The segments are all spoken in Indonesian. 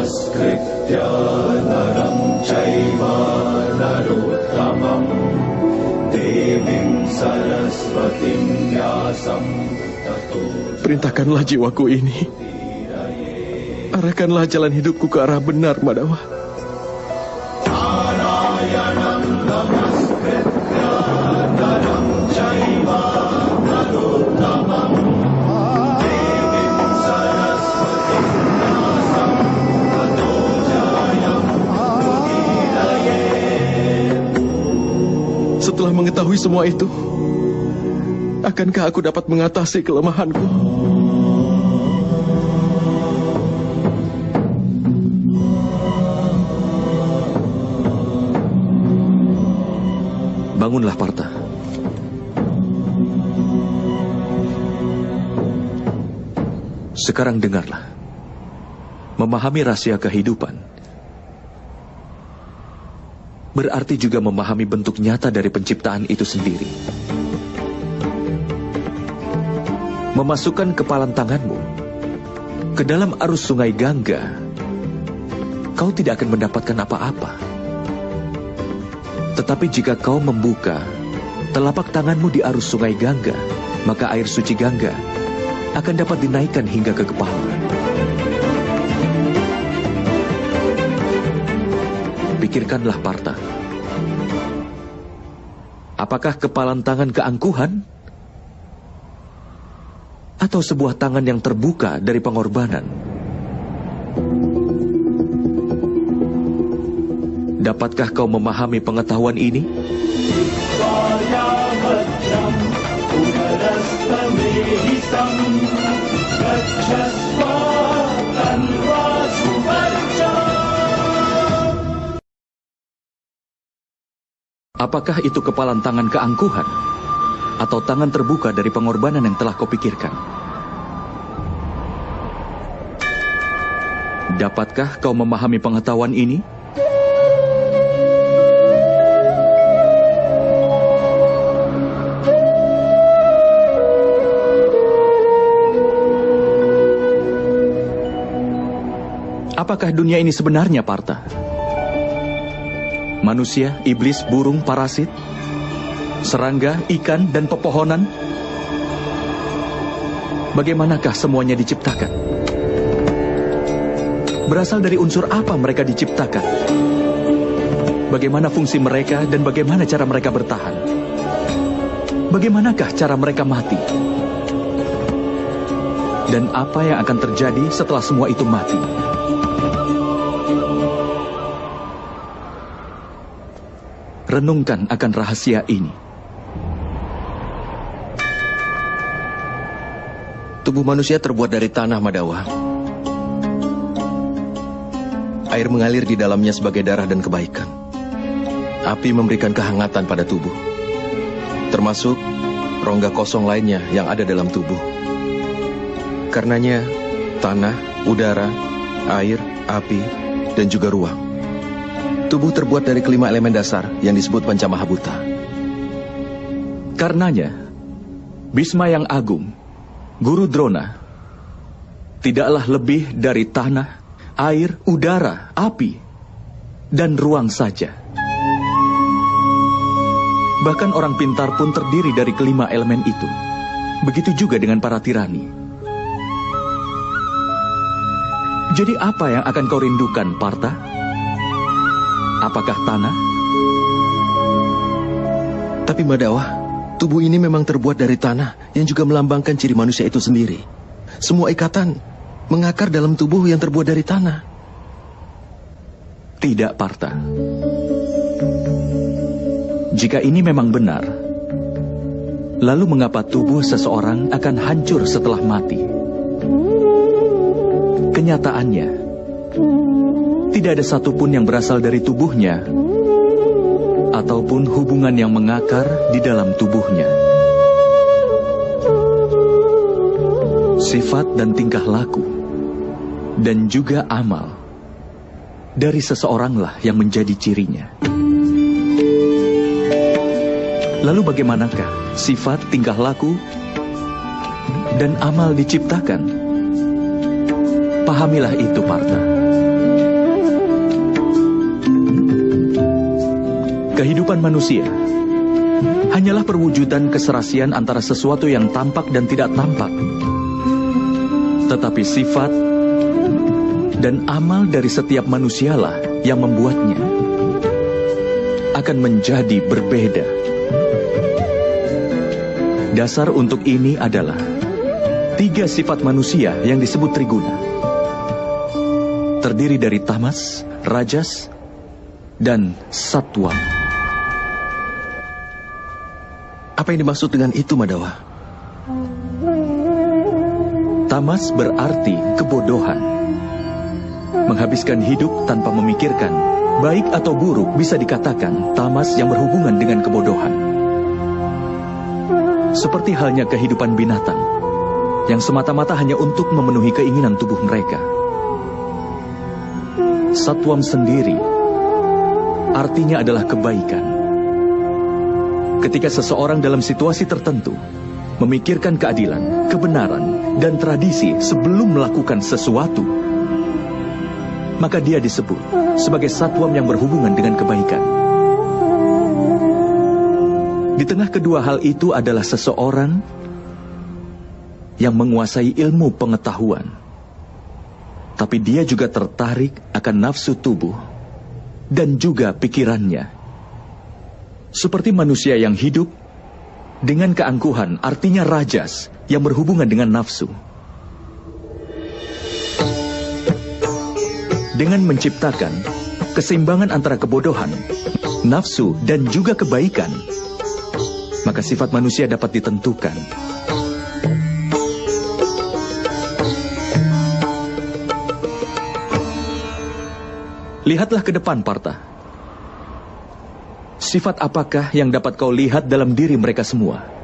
Namaskritya naram chaiva narottamam devim saraswatim vyasam tato. Perintahkanlah jiwaku ini. Arahkanlah jalan hidupku ke arah benar, Madawah. Narayanam namaskritya naram chaiva narottamam devim saraswatim vyasam tato jayam udiraye. Setelah mengetahui semua itu, akankah aku dapat mengatasi kelemahanku? Bangunlah, Partha. Sekarang dengarlah. Memahami rahasia kehidupan berarti juga memahami bentuk nyata dari penciptaan itu sendiri. Memasukkan kepalan tanganmu ke dalam arus sungai Gangga, kau tidak akan mendapatkan apa-apa. Tetapi jika kau membuka telapak tanganmu di arus sungai Gangga, maka air suci Gangga akan dapat dinaikkan hingga ke kepala. Pikirkanlah, Partha. Apakah kepalan tangan keangkuhan? Atau sebuah tangan yang terbuka dari pengorbanan? Dapatkah kau memahami pengetahuan ini? Apakah itu kepalan tangan keangkuhan? Atau tangan terbuka dari pengorbanan yang telah kau pikirkan? Dapatkah kau memahami pengetahuan ini? Apakah dunia ini sebenarnya, Partha? Manusia, iblis, burung, parasit, serangga, ikan, dan pepohonan? Bagaimanakah semuanya diciptakan? Berasal dari unsur apa mereka diciptakan? Bagaimana fungsi mereka dan bagaimana cara mereka bertahan? Bagaimanakah cara mereka mati? Dan apa yang akan terjadi setelah semua itu mati? Renungkan akan rahasia ini. Tubuh manusia terbuat dari tanah, Madawa. Air mengalir di dalamnya sebagai darah dan kebaikan. Api memberikan kehangatan pada tubuh, termasuk rongga kosong lainnya yang ada dalam tubuh. Karenanya, tanah, udara, air, api, dan juga ruang. Tubuh terbuat dari kelima elemen dasar yang disebut Pancamahabhuta. Karenanya, Bhisma yang agung, Guru Drona, tidaklah lebih dari tanah, air, udara, api, dan ruang saja. Bahkan orang pintar pun terdiri dari kelima elemen itu. Begitu juga dengan para tirani. Jadi apa yang akan kau rindukan, Partha? Apakah tanah? Tapi Madawa, tubuh ini memang terbuat dari tanah yang juga melambangkan ciri manusia itu sendiri. Semua ikatan mengakar dalam tubuh yang terbuat dari tanah. Tidak, Partha. Jika ini memang benar, lalu mengapa tubuh seseorang akan hancur setelah mati? Kenyataannya, tidak ada satupun yang berasal dari tubuhnya ataupun hubungan yang mengakar di dalam tubuhnya. Sifat dan tingkah laku dan juga amal dari seseoranglah yang menjadi cirinya. Lalu bagaimanakah sifat, tingkah laku dan amal diciptakan? Pahamilah itu, Partha. Kehidupan manusia hanyalah perwujudan keserasian antara sesuatu yang tampak dan tidak tampak. Tetapi sifat dan amal dari setiap manusialah yang membuatnya akan menjadi berbeda. Dasar untuk ini adalah 3 sifat manusia yang disebut triguna. Terdiri dari tamas, rajas, dan satwam. Apa yang dimaksud dengan itu, Madawa? Tamas berarti kebodohan. Menghabiskan hidup tanpa memikirkan, baik atau buruk bisa dikatakan tamas yang berhubungan dengan kebodohan. Seperti halnya kehidupan binatang, yang semata-mata hanya untuk memenuhi keinginan tubuh mereka. Satwam sendiri artinya adalah kebaikan. Ketika seseorang dalam situasi tertentu memikirkan keadilan, kebenaran, dan tradisi sebelum melakukan sesuatu, maka dia disebut sebagai satwam yang berhubungan dengan kebaikan. Di tengah kedua hal itu adalah seseorang yang menguasai ilmu pengetahuan, tapi dia juga tertarik akan nafsu tubuh dan juga pikirannya. Seperti manusia yang hidup dengan keangkuhan, artinya rajas yang berhubungan dengan nafsu. Dengan menciptakan keseimbangan antara kebodohan, nafsu, dan juga kebaikan, maka sifat manusia dapat ditentukan. Lihatlah ke depan, Partha. Sifat apakah yang dapat kau lihat dalam diri mereka semua?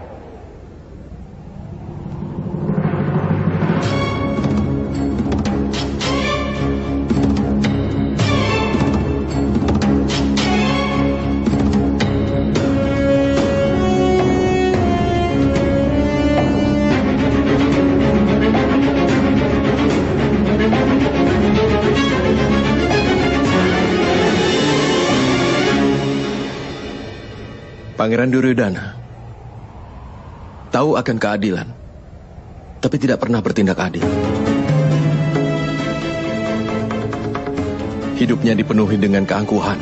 Pangeran Duryodhana tahu akan keadilan, tapi tidak pernah bertindak adil. Hidupnya dipenuhi dengan keangkuhan.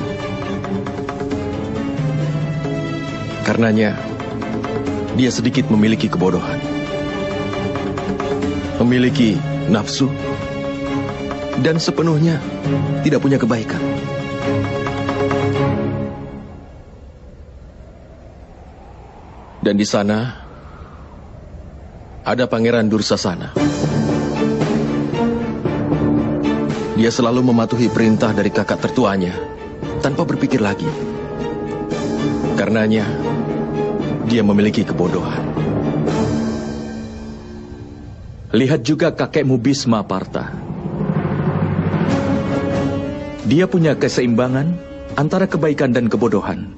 Karenanya, dia sedikit memiliki kebodohan. Memiliki nafsu, dan sepenuhnya tidak punya kebaikan. Dan di sana ada Pangeran Dursasana. Dia selalu mematuhi perintah dari kakak tertuanya tanpa berpikir lagi. Karenanya, dia memiliki kebodohan. Lihat juga kakekmu Bhisma, Partha. Dia punya keseimbangan antara kebaikan dan kebodohan.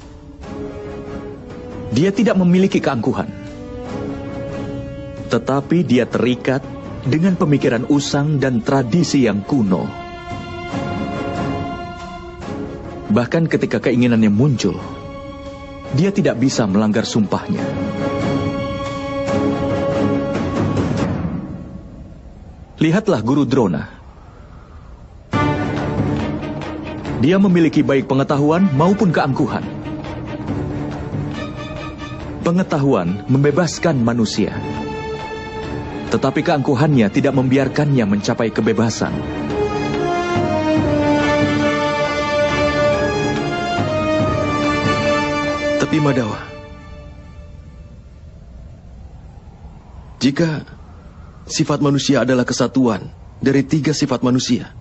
Dia tidak memiliki keangkuhan, tetapi dia terikat dengan pemikiran usang dan tradisi yang kuno. Bahkan ketika keinginannya muncul, dia tidak bisa melanggar sumpahnya. Lihatlah Guru Drona. Dia memiliki baik pengetahuan maupun keangkuhan. Pengetahuan membebaskan manusia, tetapi keangkuhannya tidak membiarkannya mencapai kebebasan. Tapi Madawa, jika sifat manusia adalah kesatuan dari 3 sifat manusia,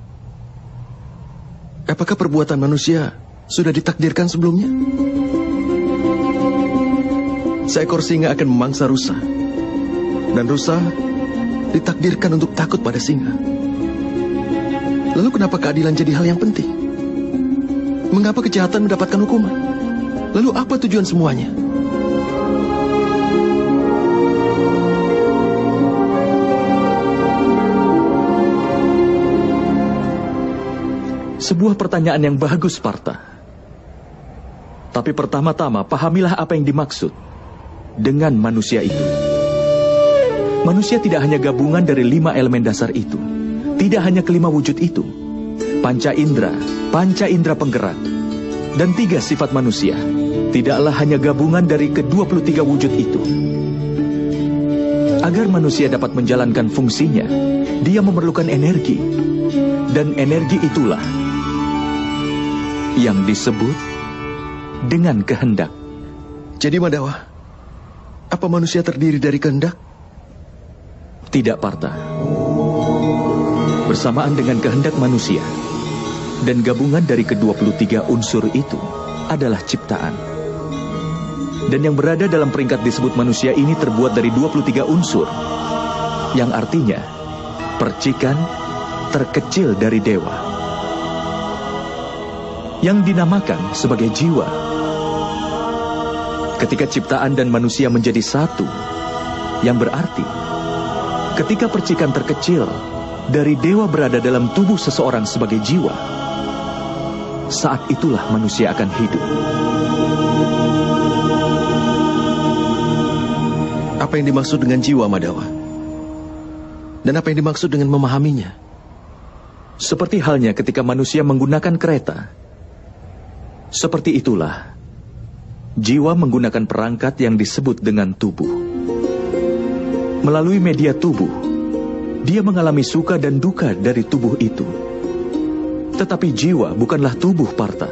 apakah perbuatan manusia sudah ditakdirkan sebelumnya? Seekor singa akan memangsa rusa, dan rusa ditakdirkan untuk takut pada singa. Lalu kenapa keadilan jadi hal yang penting? Mengapa kejahatan mendapatkan hukuman? Lalu apa tujuan semuanya? Sebuah pertanyaan yang bagus, Partha. Tapi pertama-tama pahamilah apa yang dimaksud dengan manusia itu. Manusia tidak hanya gabungan dari 5 elemen dasar itu, tidak hanya kelima wujud itu, panca indera penggerak, dan 3 sifat manusia, tidaklah hanya gabungan dari ke-23 wujud itu. Agar manusia dapat menjalankan fungsinya, dia memerlukan energi, dan energi itulah yang disebut dengan kehendak. Jadi Madawa, apa manusia terdiri dari kehendak? Tidak, Partha. Bersamaan dengan kehendak manusia dan gabungan dari ke-23 unsur itu adalah ciptaan. Dan yang berada dalam peringkat disebut manusia ini terbuat dari 23 unsur, yang artinya percikan terkecil dari dewa, yang dinamakan sebagai jiwa. Ketika ciptaan dan manusia menjadi satu, yang berarti ketika percikan terkecil dari dewa berada dalam tubuh seseorang sebagai jiwa, saat itulah manusia akan hidup. Apa yang dimaksud dengan jiwa, Madawa? Dan apa yang dimaksud dengan memahaminya? Seperti halnya ketika manusia menggunakan kereta. Seperti itulah jiwa menggunakan perangkat yang disebut dengan tubuh. Melalui media tubuh, dia mengalami suka dan duka dari tubuh itu. Tetapi jiwa bukanlah tubuh, Partha.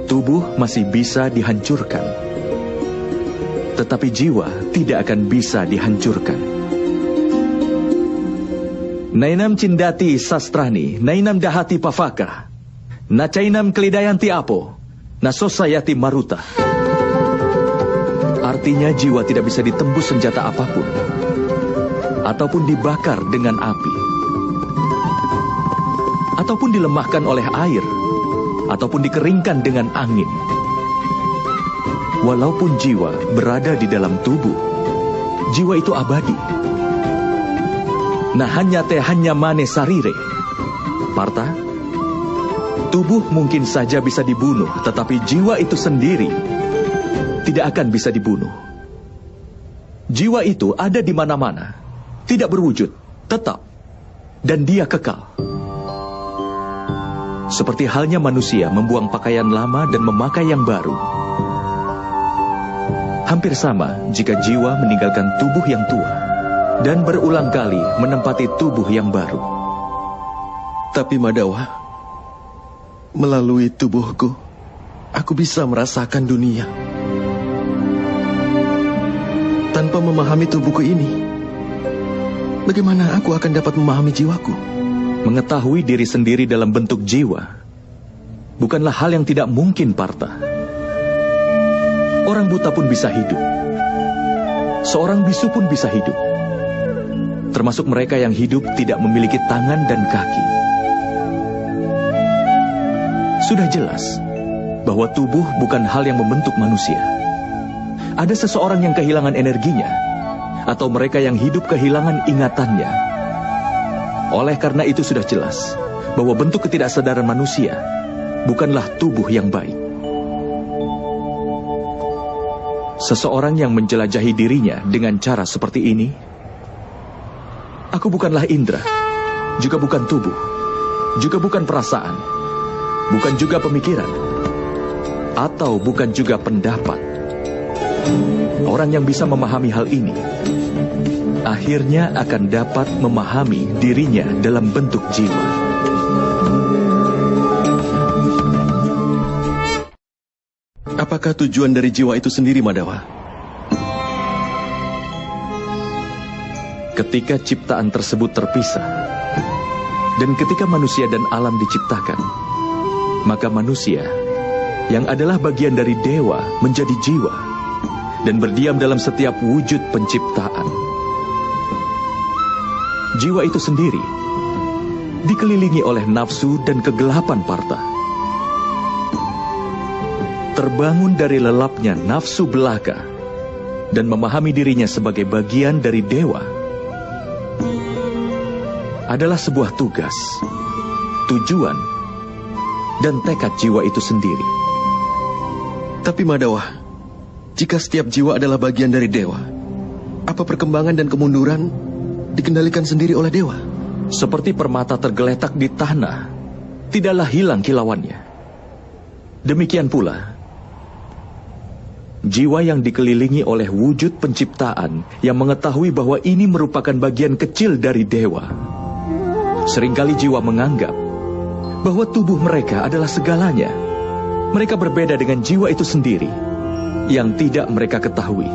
Tubuh masih bisa dihancurkan, tetapi jiwa tidak akan bisa dihancurkan. Nainam cindati sastrani, nainam dahati pavaka, nacainam kelidayanti apo, nasosayati maruta. Artinya jiwa tidak bisa ditembus senjata apapun, ataupun dibakar dengan api, ataupun dilemahkan oleh air, ataupun dikeringkan dengan angin. Walaupun jiwa berada di dalam tubuh, jiwa itu abadi. Nah hanya mane sarire. Partha, tubuh mungkin saja bisa dibunuh, tetapi jiwa itu sendiri tidak akan bisa dibunuh. Jiwa itu ada di mana-mana, tidak berwujud, tetap, dan dia kekal. Seperti halnya manusia membuang pakaian lama dan memakai yang baru. Hampir sama jika jiwa meninggalkan tubuh yang tua dan berulang kali menempati tubuh yang baru. Tapi Madawa, melalui tubuhku, aku bisa merasakan dunia. Tanpa memahami tubuhku ini, bagaimana aku akan dapat memahami jiwaku? Mengetahui diri sendiri dalam bentuk jiwa bukanlah hal yang tidak mungkin, Partha. Orang buta pun bisa hidup. Seorang bisu pun bisa hidup. Termasuk mereka yang hidup tidak memiliki tangan dan kaki. Sudah jelas bahwa tubuh bukan hal yang membentuk manusia. Ada seseorang yang kehilangan energinya, atau mereka yang hidup kehilangan ingatannya. Oleh karena itu sudah jelas bahwa bentuk ketidaksadaran manusia bukanlah tubuh yang baik. Seseorang yang menjelajahi dirinya dengan cara seperti ini, aku bukanlah indera, juga bukan tubuh, juga bukan perasaan, bukan juga pemikiran, atau bukan juga pendapat. Orang yang bisa memahami hal ini, akhirnya akan dapat memahami dirinya dalam bentuk jiwa. Apakah tujuan dari jiwa itu sendiri, Madawa? Ketika ciptaan tersebut terpisah, dan ketika manusia dan alam diciptakan, maka manusia, yang adalah bagian dari dewa, menjadi jiwa, dan berdiam dalam setiap wujud penciptaan. Jiwa itu sendiri dikelilingi oleh nafsu dan kegelapan, Partha. Terbangun dari lelapnya nafsu belaka dan memahami dirinya sebagai bagian dari dewa adalah sebuah tugas, tujuan, dan tekad jiwa itu sendiri. Tapi Madawa, jika setiap jiwa adalah bagian dari dewa, apa perkembangan dan kemunduran dikendalikan sendiri oleh dewa? Seperti permata tergeletak di tanah, tidaklah hilang kilauannya. Demikian pula, jiwa yang dikelilingi oleh wujud penciptaan yang mengetahui bahwa ini merupakan bagian kecil dari dewa. Seringkali jiwa menganggap bahwa tubuh mereka adalah segalanya. Mereka berbeda dengan jiwa itu sendiri yang tidak mereka ketahui.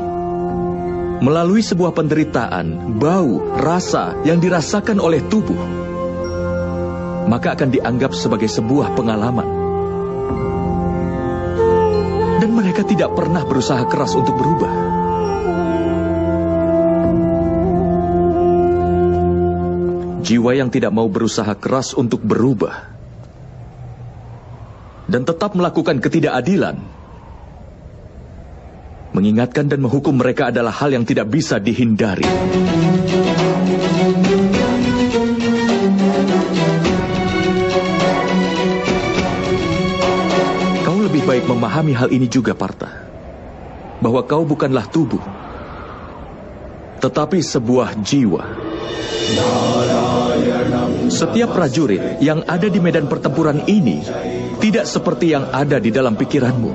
Melalui sebuah penderitaan, bau, rasa yang dirasakan oleh tubuh, maka akan dianggap sebagai sebuah pengalaman. Dan mereka tidak pernah berusaha keras untuk berubah. Jiwa yang tidak mau berusaha keras untuk berubah dan tetap melakukan ketidakadilan, mengingatkan dan menghukum mereka adalah hal yang tidak bisa dihindari. Kau lebih baik memahami hal ini juga, Partha, bahwa kau bukanlah tubuh, tetapi sebuah jiwa. Setiap prajurit yang ada di medan pertempuran ini tidak seperti yang ada di dalam pikiranmu.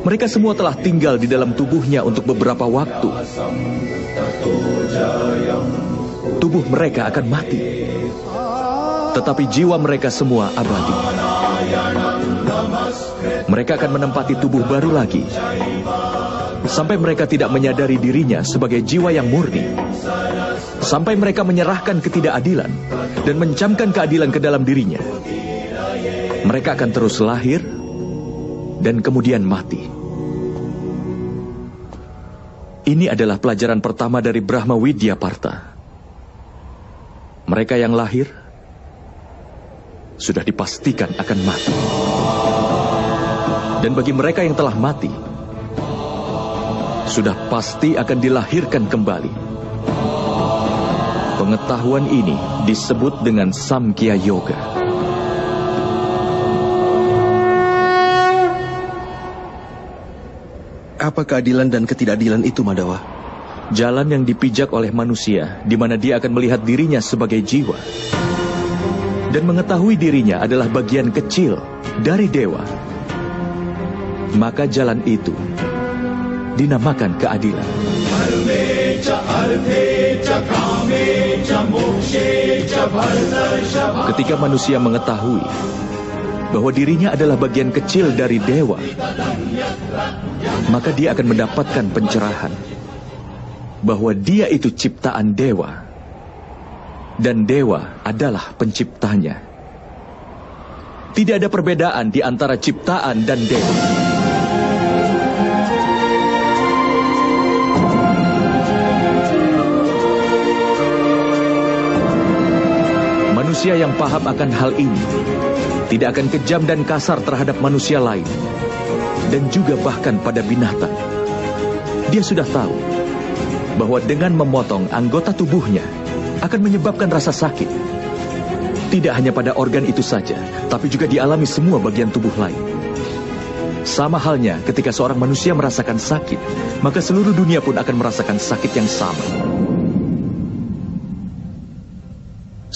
Mereka semua telah tinggal di dalam tubuhnya untuk beberapa waktu. Tubuh mereka akan mati, tetapi jiwa mereka semua abadi. Mereka akan menempati tubuh baru lagi, sampai mereka tidak menyadari dirinya sebagai jiwa yang murni. Sampai mereka menyerahkan ketidakadilan dan mencamkan keadilan ke dalam dirinya. Mereka akan terus lahir dan kemudian mati. Ini adalah pelajaran pertama dari Brahma Widya, Partha. Mereka yang lahir sudah dipastikan akan mati. Dan bagi mereka yang telah mati, sudah pasti akan dilahirkan kembali. Pengetahuan ini disebut dengan Samkhya Yoga. Apa keadilan dan ketidakadilan itu, Madawa? Jalan yang dipijak oleh manusia, di mana dia akan melihat dirinya sebagai jiwa dan mengetahui dirinya adalah bagian kecil dari dewa. Maka jalan itu dinamakan keadilan. Ketika manusia mengetahui bahwa dirinya adalah bagian kecil dari dewa, maka dia akan mendapatkan pencerahan bahwa dia itu ciptaan dewa dan dewa adalah penciptanya. Tidak ada perbedaan di antara ciptaan dan dewa. Manusia yang paham akan hal ini tidak akan kejam dan kasar terhadap manusia lain, dan juga bahkan pada binatang. Dia sudah tahu bahwa dengan memotong anggota tubuhnya akan menyebabkan rasa sakit. Tidak hanya pada organ itu saja, tapi juga dialami semua bagian tubuh lain. Sama halnya ketika seorang manusia merasakan sakit, maka seluruh dunia pun akan merasakan sakit yang sama.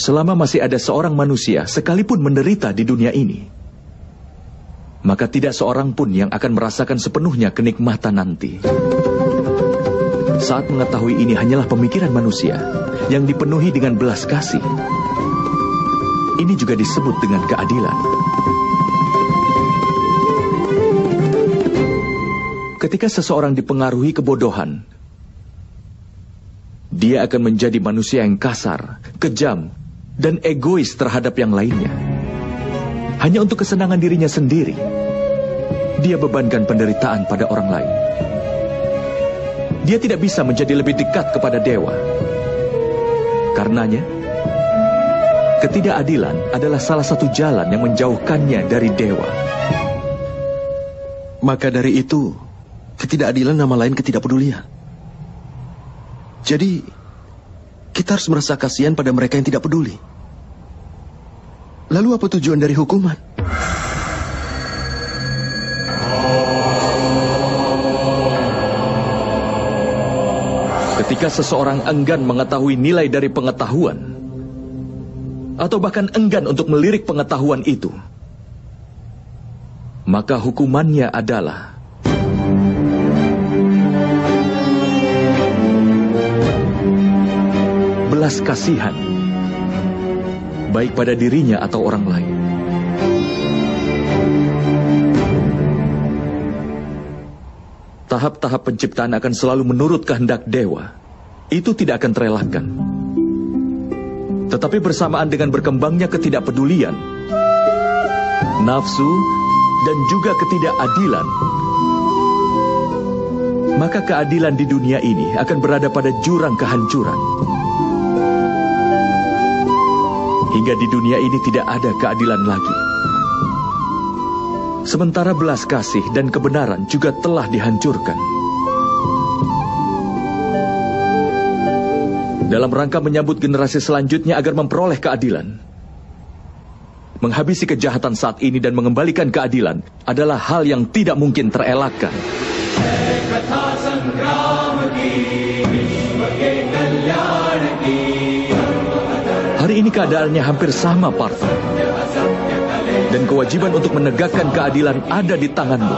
Selama masih ada seorang manusia sekalipun menderita di dunia ini, maka tidak seorang pun yang akan merasakan sepenuhnya kenikmatan nanti. Saat mengetahui ini hanyalah pemikiran manusia yang dipenuhi dengan belas kasih, ini juga disebut dengan keadilan. Ketika seseorang dipengaruhi kebodohan, dia akan menjadi manusia yang kasar, kejam, dan egois terhadap yang lainnya. Hanya untuk kesenangan dirinya sendiri, dia bebankan penderitaan pada orang lain. Dia tidak bisa menjadi lebih dekat kepada dewa. Karenanya, ketidakadilan adalah salah satu jalan yang menjauhkannya dari dewa. Maka dari itu, ketidakadilan nama lain ketidakpedulian. Jadi, kita harus merasa kasihan pada mereka yang tidak peduli. Lalu apa tujuan dari hukuman? Ketika seseorang enggan mengetahui nilai dari pengetahuan, atau bahkan enggan untuk melirik pengetahuan itu, maka hukumannya adalah belas kasihan, baik pada dirinya atau orang lain. Tahap-tahap penciptaan akan selalu menurut kehendak dewa. Itu tidak akan terelakkan. Tetapi bersamaan dengan berkembangnya ketidakpedulian, nafsu, dan juga ketidakadilan, maka keadilan di dunia ini akan berada pada jurang kehancuran. Hingga di dunia ini tidak ada keadilan lagi. Sementara belas kasih dan kebenaran juga telah dihancurkan. Dalam rangka menyambut generasi selanjutnya agar memperoleh keadilan, menghabisi kejahatan saat ini dan mengembalikan keadilan adalah hal yang tidak mungkin terelakkan. Hari ini keadaannya hampir sama, Partha. Dan kewajiban untuk menegakkan keadilan ada di tanganmu.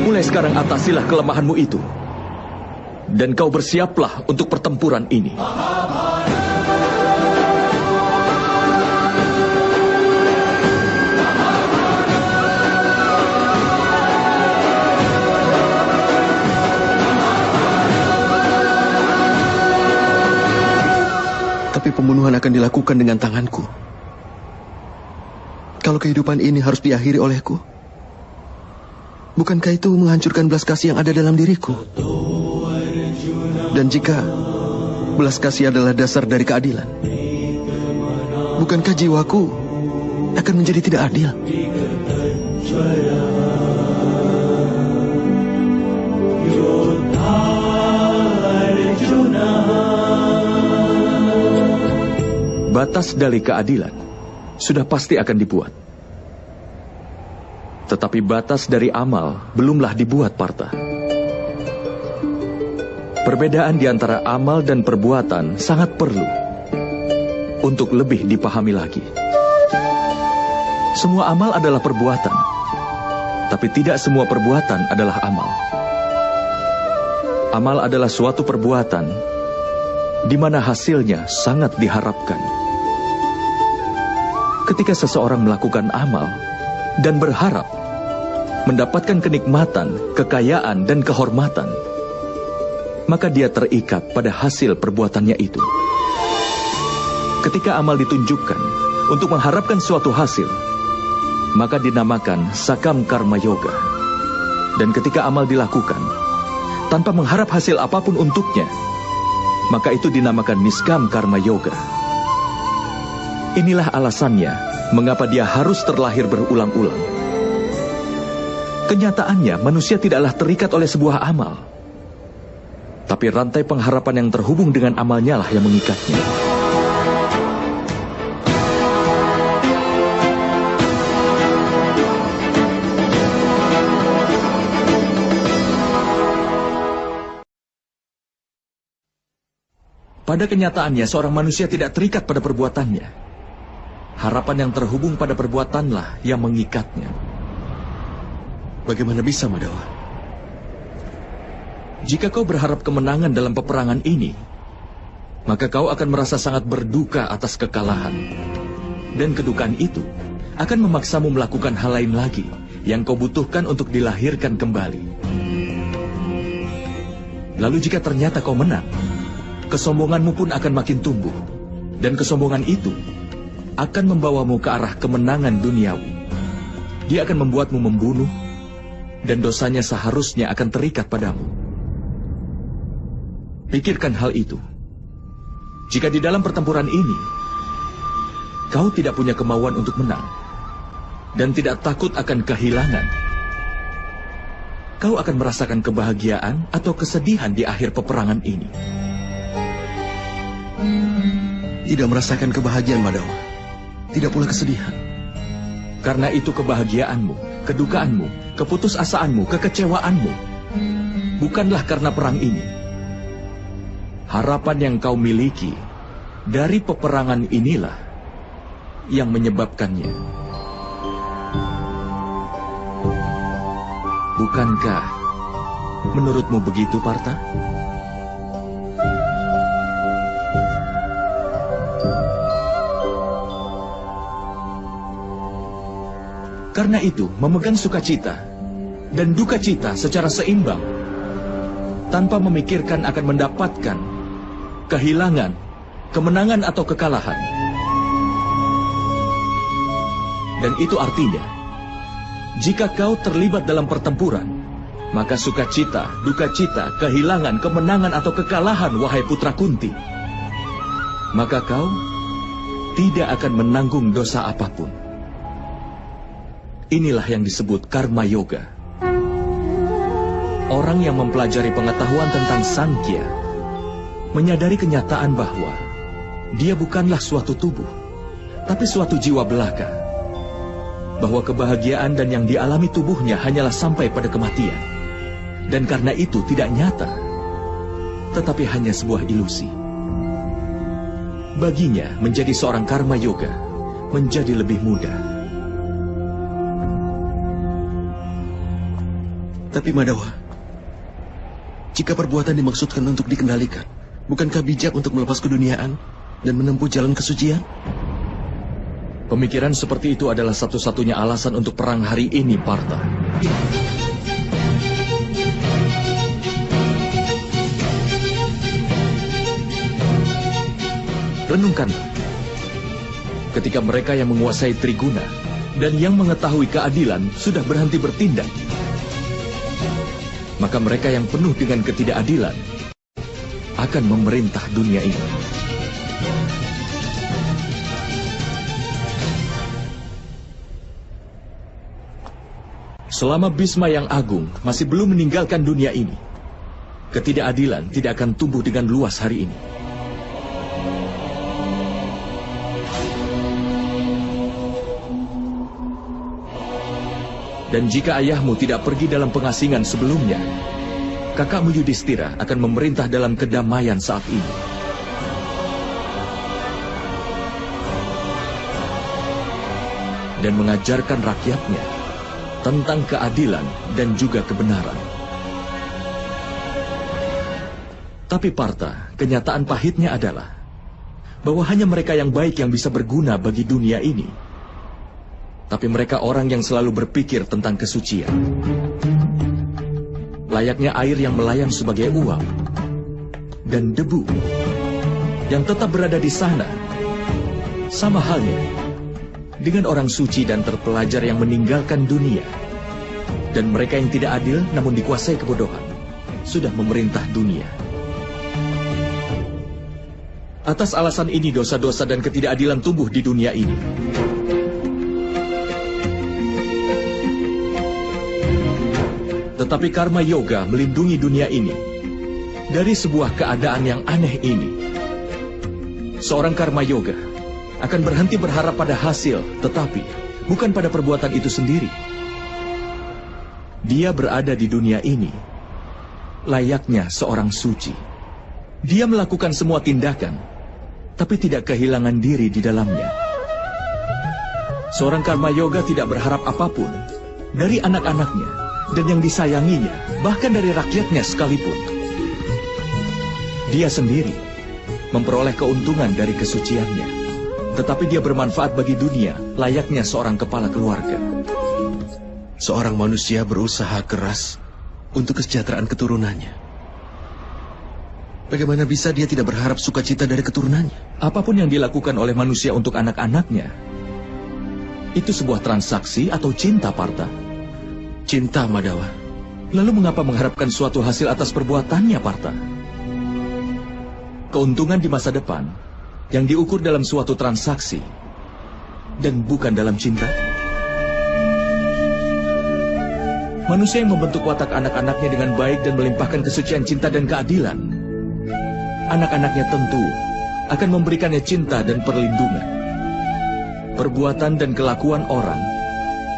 Mulai sekarang atasilah kelemahanmu itu. Dan kau bersiaplah untuk pertempuran ini. Tapi pembunuhan akan dilakukan dengan tanganku. Kalau kehidupan ini harus diakhiri olehku, bukankah itu menghancurkan belas kasih yang ada dalam diriku? Dan jika belas kasih adalah dasar dari keadilan, bukankah jiwaku akan menjadi tidak adil? Batas dari keadilan sudah pasti akan dibuat. Tetapi batas dari amal belumlah dibuat, Partha. Perbedaan di antara amal dan perbuatan sangat perlu untuk lebih dipahami lagi. Semua amal adalah perbuatan, tapi tidak semua perbuatan adalah amal. Amal adalah suatu perbuatan di mana hasilnya sangat diharapkan. Ketika seseorang melakukan amal dan berharap mendapatkan kenikmatan, kekayaan, dan kehormatan, maka dia terikat pada hasil perbuatannya itu. Ketika amal ditunjukkan untuk mengharapkan suatu hasil, maka dinamakan sakam karma yoga. Dan ketika amal dilakukan tanpa mengharap hasil apapun untuknya, maka itu dinamakan niskam karma yoga. Inilah alasannya mengapa dia harus terlahir berulang-ulang. Kenyataannya manusia tidaklah terikat oleh sebuah amal, tapi rantai pengharapan yang terhubung dengan amalnya lah yang mengikatnya. Pada kenyataannya, seorang manusia tidak terikat pada perbuatannya. Harapan yang terhubung pada perbuatanlah yang mengikatnya. Bagaimana bisa, Madhawa? Jika kau berharap kemenangan dalam peperangan ini, maka kau akan merasa sangat berduka atas kekalahan. Dan kedukaan itu akan memaksamu melakukan hal lain lagi yang kau butuhkan untuk dilahirkan kembali. Lalu jika ternyata kau menang, kesombonganmu pun akan makin tumbuh. Dan kesombongan itu akan membawamu ke arah kemenangan duniawi. Dia akan membuatmu membunuh, dan dosanya seharusnya akan terikat padamu. Pikirkan hal itu. Jika di dalam pertempuran ini, kau tidak punya kemauan untuk menang, dan tidak takut akan kehilangan, kau akan merasakan kebahagiaan atau kesedihan di akhir peperangan ini. Tidak merasakan kebahagiaan, Madhawa. Tidak pula kesedihan. Karena itu kebahagiaanmu, kedukaanmu, keputusasaanmu, kekecewaanmu bukanlah karena perang ini, harapan yang kau miliki dari peperangan inilah yang menyebabkannya. Bukankah menurutmu begitu, Partha? Karena itu, memegang sukacita dan duka cita secara seimbang, tanpa memikirkan akan mendapatkan kehilangan, kemenangan atau kekalahan. Dan itu artinya, jika kau terlibat dalam pertempuran, maka sukacita, duka cita, kehilangan, kemenangan atau kekalahan, wahai putra Kunti, maka kau tidak akan menanggung dosa apapun. Inilah yang disebut karma yoga. Orang yang mempelajari pengetahuan tentang Sankhya menyadari kenyataan bahwa dia bukanlah suatu tubuh, tapi suatu jiwa belaka. Bahwa kebahagiaan dan yang dialami tubuhnya hanyalah sampai pada kematian. Dan karena itu tidak nyata, tetapi hanya sebuah ilusi. Baginya, menjadi seorang karma yoga menjadi lebih mudah. Tapi Madhawa, jika perbuatan dimaksudkan untuk dikendalikan, bukankah bijak untuk melepas keduniaan dan menempuh jalan kesucian? Pemikiran seperti itu adalah satu-satunya alasan untuk perang hari ini, Partha. Renungkanlah. Ketika mereka yang menguasai Triguna dan yang mengetahui keadilan sudah berhenti bertindak, maka mereka yang penuh dengan ketidakadilan akan memerintah dunia ini. Selama Bhisma yang agung masih belum meninggalkan dunia ini, ketidakadilan tidak akan tumbuh dengan luas hari ini. Dan jika ayahmu tidak pergi dalam pengasingan sebelumnya, kakakmu Yudhistira akan memerintah dalam kedamaian saat ini. Dan mengajarkan rakyatnya tentang keadilan dan juga kebenaran. Tapi Partha, kenyataan pahitnya adalah bahwa hanya mereka yang baik yang bisa berguna bagi dunia ini. Tapi mereka orang yang selalu berpikir tentang kesucian. Layaknya air yang melayang sebagai uap dan debu yang tetap berada di sana. Sama halnya dengan orang suci dan terpelajar yang meninggalkan dunia. Dan mereka yang tidak adil namun dikuasai kebodohan sudah memerintah dunia. Atas alasan ini dosa-dosa dan ketidakadilan tumbuh di dunia ini. Tetapi karma yoga melindungi dunia ini dari sebuah keadaan yang aneh ini. Seorang karma yoga akan berhenti berharap pada hasil, tetapi bukan pada perbuatan itu sendiri. Dia berada di dunia ini layaknya seorang suci. Dia melakukan semua tindakan, tapi tidak kehilangan diri di dalamnya. Seorang karma yoga tidak berharap apapun dari anak-anaknya dan yang disayanginya, bahkan dari rakyatnya sekalipun. Dia sendiri memperoleh keuntungan dari kesuciannya, tetapi dia bermanfaat bagi dunia layaknya seorang kepala keluarga. Seorang manusia berusaha keras untuk kesejahteraan keturunannya. Bagaimana bisa dia tidak berharap sukacita dari keturunannya? Apapun yang dilakukan oleh manusia untuk anak-anaknya, itu sebuah transaksi atau cinta, Partha. Cinta, Madhawa. Lalu mengapa mengharapkan suatu hasil atas perbuatannya, Partha? Keuntungan di masa depan yang diukur dalam suatu transaksi dan bukan dalam cinta. Manusia yang membentuk watak anak-anaknya dengan baik dan melimpahkan kesucian cinta dan keadilan, anak-anaknya tentu akan memberikannya cinta dan perlindungan. Perbuatan dan kelakuan orang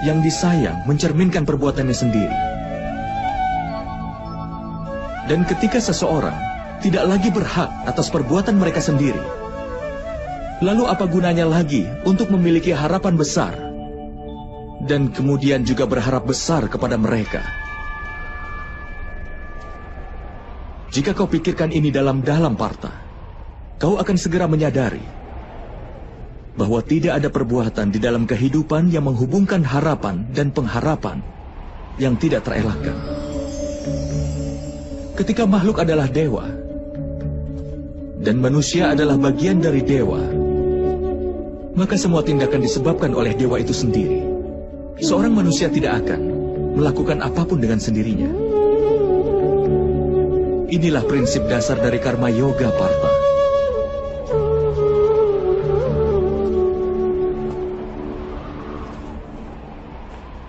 yang disayang mencerminkan perbuatannya sendiri. Dan ketika seseorang tidak lagi berhak atas perbuatan mereka sendiri. Lalu apa gunanya lagi untuk memiliki harapan besar dan kemudian juga berharap besar kepada mereka? Jika kau pikirkan ini dalam-dalam, Partha, kau akan segera menyadari bahwa tidak ada perbuatan di dalam kehidupan yang menghubungkan harapan dan pengharapan yang tidak terelakkan. Ketika makhluk adalah dewa dan manusia adalah bagian dari dewa, maka semua tindakan disebabkan oleh dewa itu sendiri. Seorang manusia tidak akan melakukan apapun dengan sendirinya. Inilah prinsip dasar dari karma yoga, Partha.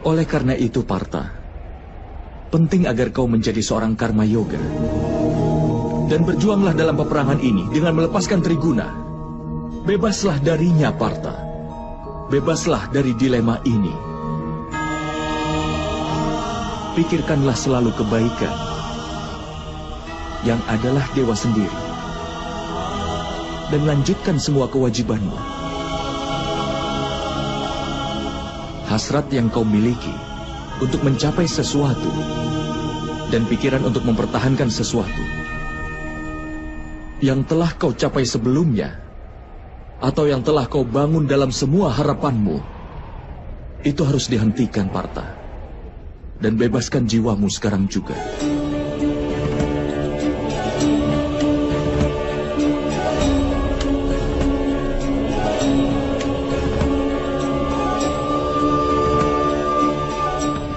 Oleh karena itu, Partha, penting agar kau menjadi seorang karma yoga. Dan berjuanglah dalam peperangan ini dengan melepaskan Triguna. Bebaslah darinya, Partha. Bebaslah dari dilema ini. Pikirkanlah selalu kebaikan yang adalah dewa sendiri. Dan lanjutkan semua kewajibanmu. Hasrat yang kau miliki untuk mencapai sesuatu dan pikiran untuk mempertahankan sesuatu yang telah kau capai sebelumnya atau yang telah kau bangun dalam semua harapanmu, itu harus dihentikan, Partha. Dan bebaskan jiwamu sekarang juga.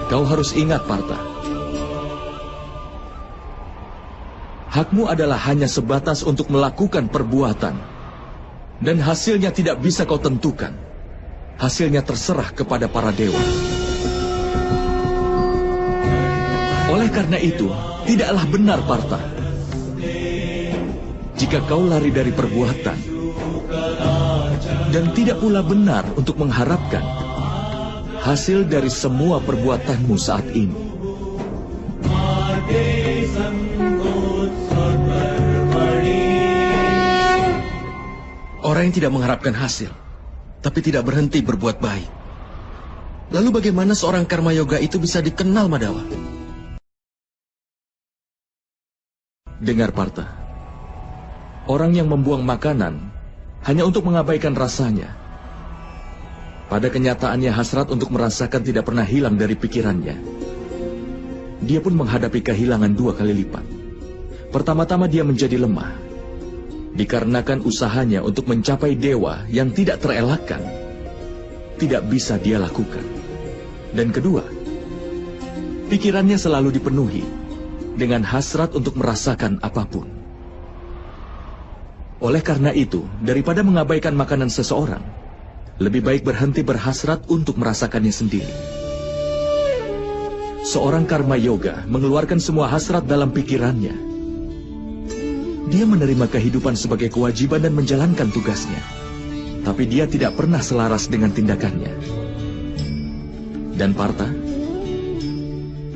Kau harus ingat, Partha. Hakmu adalah hanya sebatas untuk melakukan perbuatan. Dan hasilnya tidak bisa kau tentukan. Hasilnya terserah kepada para dewa. Oleh karena itu, tidaklah benar, Partha, jika kau lari dari perbuatan. Dan tidak pula benar untuk mengharapkan hasil dari semua perbuatanmu saat ini. Orang yang tidak mengharapkan hasil, tapi tidak berhenti berbuat baik. Lalu bagaimana seorang karma yoga itu bisa dikenal, Madawa? Dengar, Partha. Orang yang membuang makanan hanya untuk mengabaikan rasanya. Pada kenyataannya hasrat untuk merasakan tidak pernah hilang dari pikirannya. Dia pun menghadapi kehilangan 2 kali lipat. Pertama-tama dia menjadi lemah. Dikarenakan usahanya untuk mencapai dewa yang tidak terelakkan, tidak bisa dia lakukan. Dan kedua, pikirannya selalu dipenuhi dengan hasrat untuk merasakan apapun. Oleh karena itu, daripada mengabaikan makanan seseorang, lebih baik berhenti berhasrat untuk merasakannya sendiri. Seorang karma yoga mengeluarkan semua hasrat dalam pikirannya. Dia menerima kehidupan sebagai kewajiban dan menjalankan tugasnya. Tapi dia tidak pernah selaras dengan tindakannya. Dan Partha,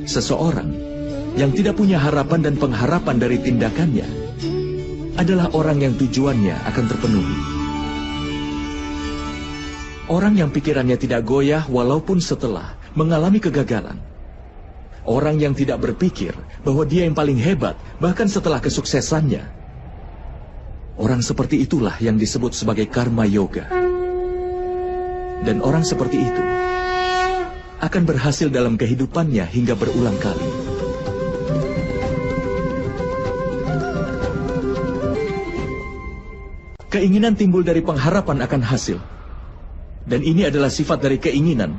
seseorang yang tidak punya harapan dan pengharapan dari tindakannya adalah orang yang tujuannya akan terpenuhi. Orang yang pikirannya tidak goyah walaupun setelah mengalami kegagalan. Orang yang tidak berpikir bahwa dia yang paling hebat bahkan setelah kesuksesannya. Orang seperti itulah yang disebut sebagai karma yoga. Dan orang seperti itu akan berhasil dalam kehidupannya hingga berulang kali. Keinginan timbul dari pengharapan akan hasil. Dan ini adalah sifat dari keinginan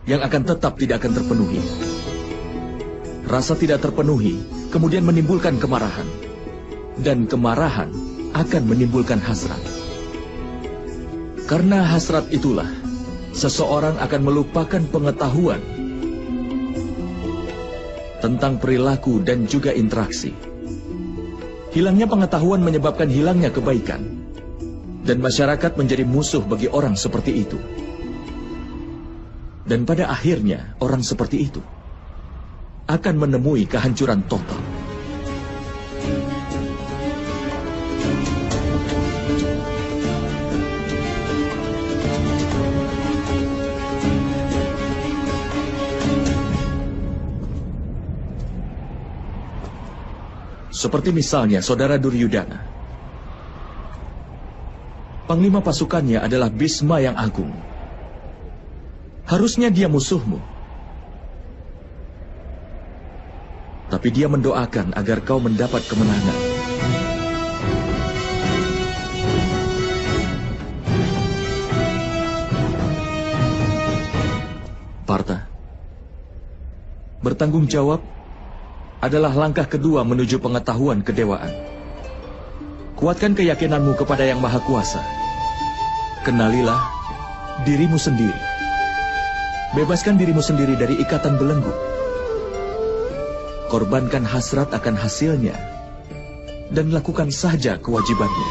yang akan tetap tidak akan terpenuhi. Rasa tidak terpenuhi kemudian menimbulkan kemarahan. Dan kemarahan akan menimbulkan hasrat. Karena hasrat itulah, seseorang akan melupakan pengetahuan tentang perilaku dan juga interaksi. Hilangnya pengetahuan menyebabkan hilangnya kebaikan, dan masyarakat menjadi musuh bagi orang seperti itu. Dan pada akhirnya, orang seperti itu akan menemui kehancuran total. Seperti misalnya saudara Duryudana. Panglima pasukannya adalah Bhisma yang agung. Harusnya dia musuhmu. Tapi dia mendoakan agar kau mendapat kemenangan. Partha, bertanggung jawab adalah langkah kedua menuju pengetahuan kedewaan. Kuatkan keyakinanmu kepada Yang Maha Kuasa. Kenalilah dirimu sendiri. Bebaskan dirimu sendiri dari ikatan belenggu. Korbankan hasrat akan hasilnya dan lakukan saja kewajibannya.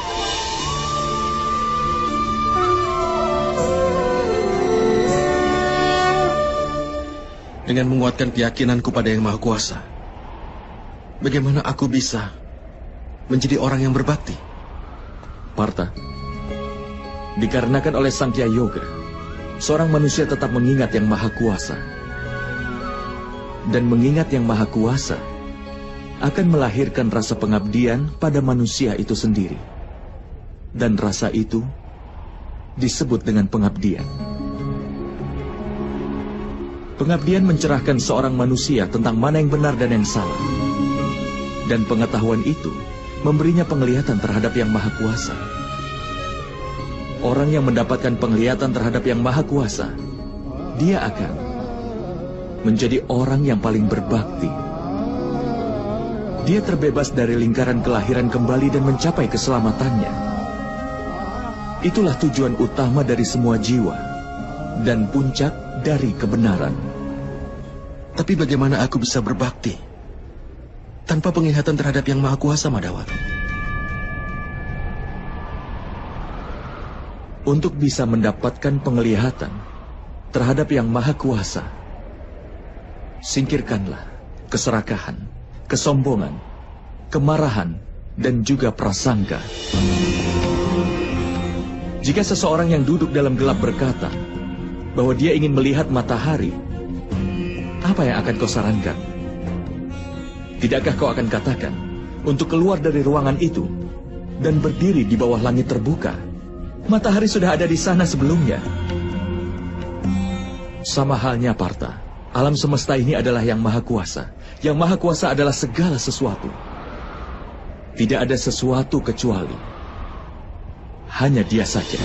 Dengan menguatkan keyakinanku pada Yang Maha Kuasa, bagaimana aku bisa menjadi orang yang berbakti? Partha, dikarenakan oleh Sankhya Yoga, seorang manusia tetap mengingat Yang Maha Kuasa. Dan mengingat Yang Maha Kuasa akan melahirkan rasa pengabdian pada manusia itu sendiri. Dan rasa itu disebut dengan pengabdian. Pengabdian mencerahkan seorang manusia tentang mana yang benar dan yang salah. Dan pengetahuan itu memberinya penglihatan terhadap Yang Maha Kuasa. Orang yang mendapatkan penglihatan terhadap Yang Maha Kuasa, dia akan menjadi orang yang paling berbakti. Dia terbebas dari lingkaran kelahiran kembali dan mencapai keselamatannya. Itulah tujuan utama dari semua jiwa dan puncak dari kebenaran. Tapi bagaimana aku bisa berbakti tanpa penglihatan terhadap Yang Maha Kuasa, Madawa? Untuk bisa mendapatkan penglihatan terhadap Yang Maha Kuasa, singkirkanlah keserakahan, kesombongan, kemarahan, dan juga prasangka. Jika seseorang yang duduk dalam gelap berkata bahwa dia ingin melihat matahari, apa yang akan kau sarankan? Tidakkah kau akan katakan untuk keluar dari ruangan itu dan berdiri di bawah langit terbuka? Matahari sudah ada di sana sebelumnya. Sama halnya, Partha. Alam semesta ini adalah Yang Maha Kuasa. Yang Maha Kuasa adalah segala sesuatu. Tidak ada sesuatu kecuali hanya Dia saja.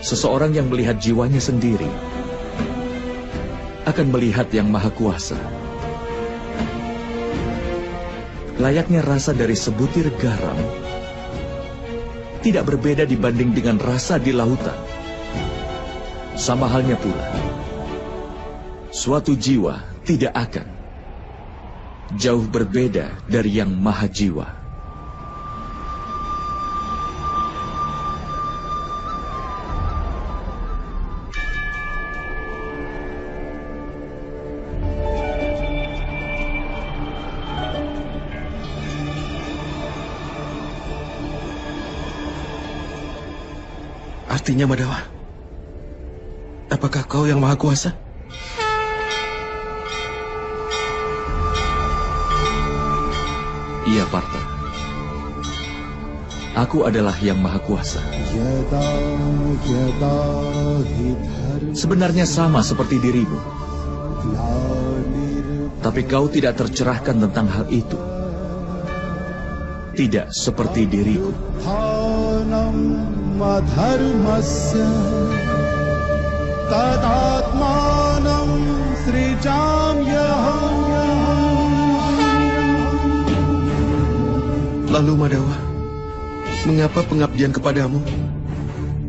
Seseorang yang melihat jiwanya sendiri akan melihat Yang Maha Kuasa. Layaknya rasa dari sebutir garam tidak berbeda dibanding dengan rasa di lautan. Sama halnya pula, suatu jiwa tidak akan jauh berbeda dari Yang Maha Jiwa. Artinya, Madawa, apakah kau Yang Maha Kuasa? Iya, Partha. Aku adalah Yang Maha Kuasa. Sebenarnya sama seperti dirimu. Tapi kau tidak tercerahkan tentang hal itu. Tidak seperti diriku. Lalu, Madawa, mengapa pengabdian kepadamu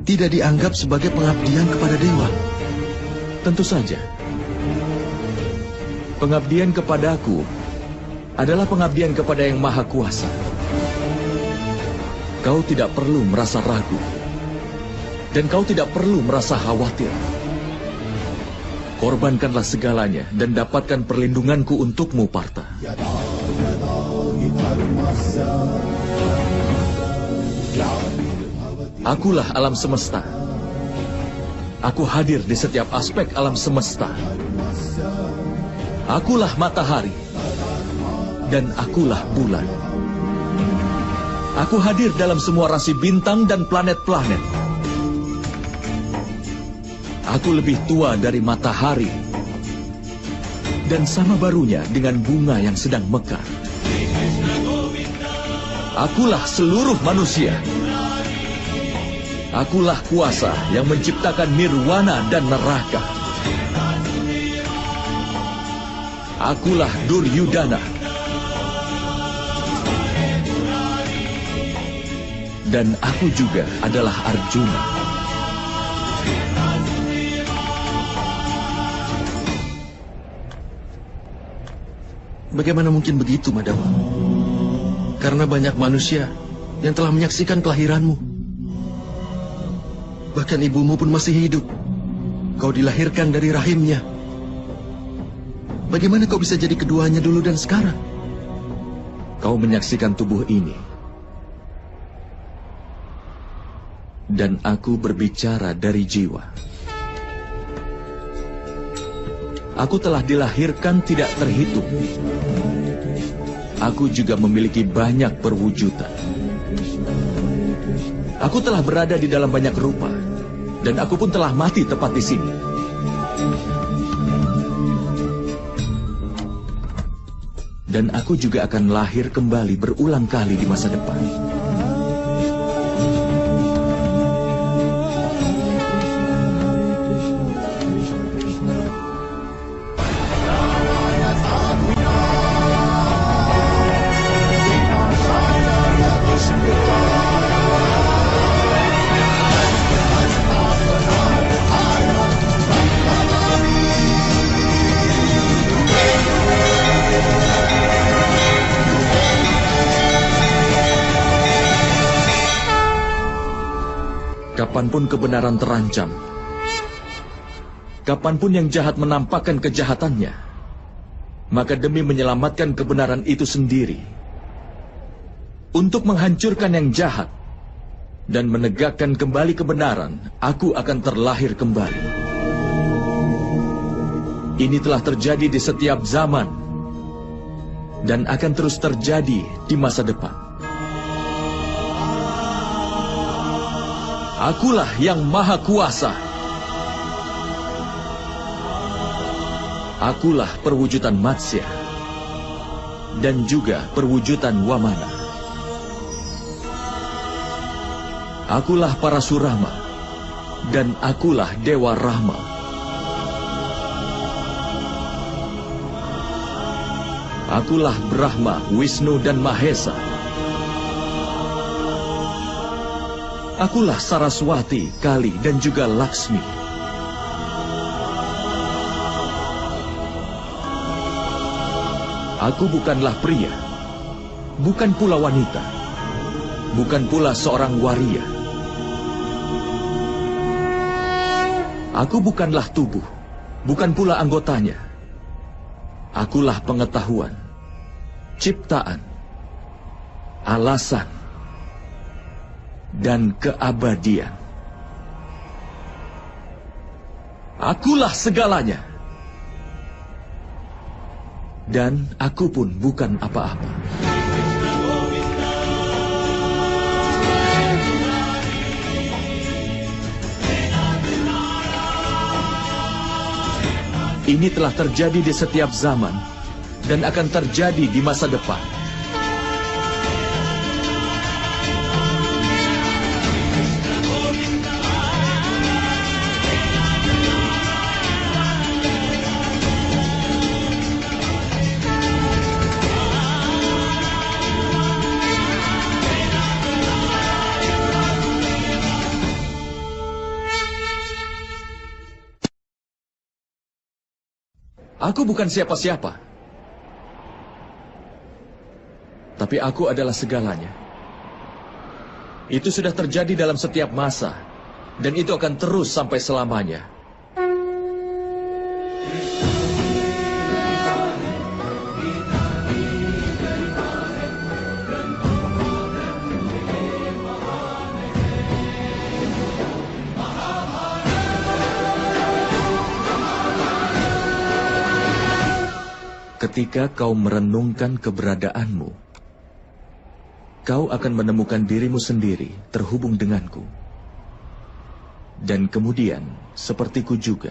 tidak dianggap sebagai pengabdian kepada dewa? Tentu saja. Pengabdian kepadaku adalah pengabdian kepada Yang Maha Kuasa. Kau tidak perlu merasa ragu. Dan kau tidak perlu merasa khawatir. Korbankanlah segalanya dan dapatkan perlindunganku untukmu, Partha. Akulah alam semesta. Aku hadir di setiap aspek alam semesta. Akulah matahari. dan akulah bulan. Aku hadir dalam semua rasi bintang dan planet-planet. Aku lebih tua dari matahari, dan sama barunya dengan bunga yang sedang mekar. Akulah seluruh manusia. Akulah kuasa yang menciptakan nirwana dan neraka. Akulah Duryudana. Dan aku juga adalah Arjuna. Bagaimana mungkin begitu, Madama? Karena banyak manusia yang telah menyaksikan kelahiranmu. Bahkan ibumu pun masih hidup. Kau dilahirkan dari rahimnya. Bagaimana kau bisa jadi keduanya dulu dan sekarang? Kau menyaksikan tubuh ini. Dan aku berbicara dari jiwa. Aku telah dilahirkan tidak terhitung. Aku juga memiliki banyak perwujudan. Aku telah berada di dalam banyak rupa, dan aku pun telah mati tepat di sini. Dan aku juga akan lahir kembali berulang kali di masa depan. Kapanpun kebenaran terancam, kapanpun yang jahat menampakkan kejahatannya, maka demi menyelamatkan kebenaran itu sendiri, untuk menghancurkan yang jahat dan menegakkan kembali kebenaran, aku akan terlahir kembali. Ini telah terjadi di setiap zaman dan akan terus terjadi di masa depan. Akulah yang maha kuasa. Akulah perwujudan Matsya dan juga perwujudan Wamana. Akulah Parasurama dan akulah Dewa Rahma. Akulah Brahma, Wisnu dan Mahesa. Akulah Saraswati, Kali, dan juga Laksmi. Aku bukanlah pria, bukan pula wanita, bukan pula seorang waria. Aku bukanlah tubuh, bukan pula anggotanya. Akulah pengetahuan, ciptaan, alasan, dan keabadian. Akulah segalanya. Dan aku pun bukan apa-apa. Ini telah terjadi di setiap zaman dan akan terjadi di masa depan. Aku bukan siapa-siapa. Tapi aku adalah segalanya. Itu sudah terjadi dalam setiap masa. Dan itu akan terus sampai selamanya. Ketika kau merenungkan keberadaanmu, kau akan menemukan dirimu sendiri terhubung denganku. Dan kemudian, sepertiku juga,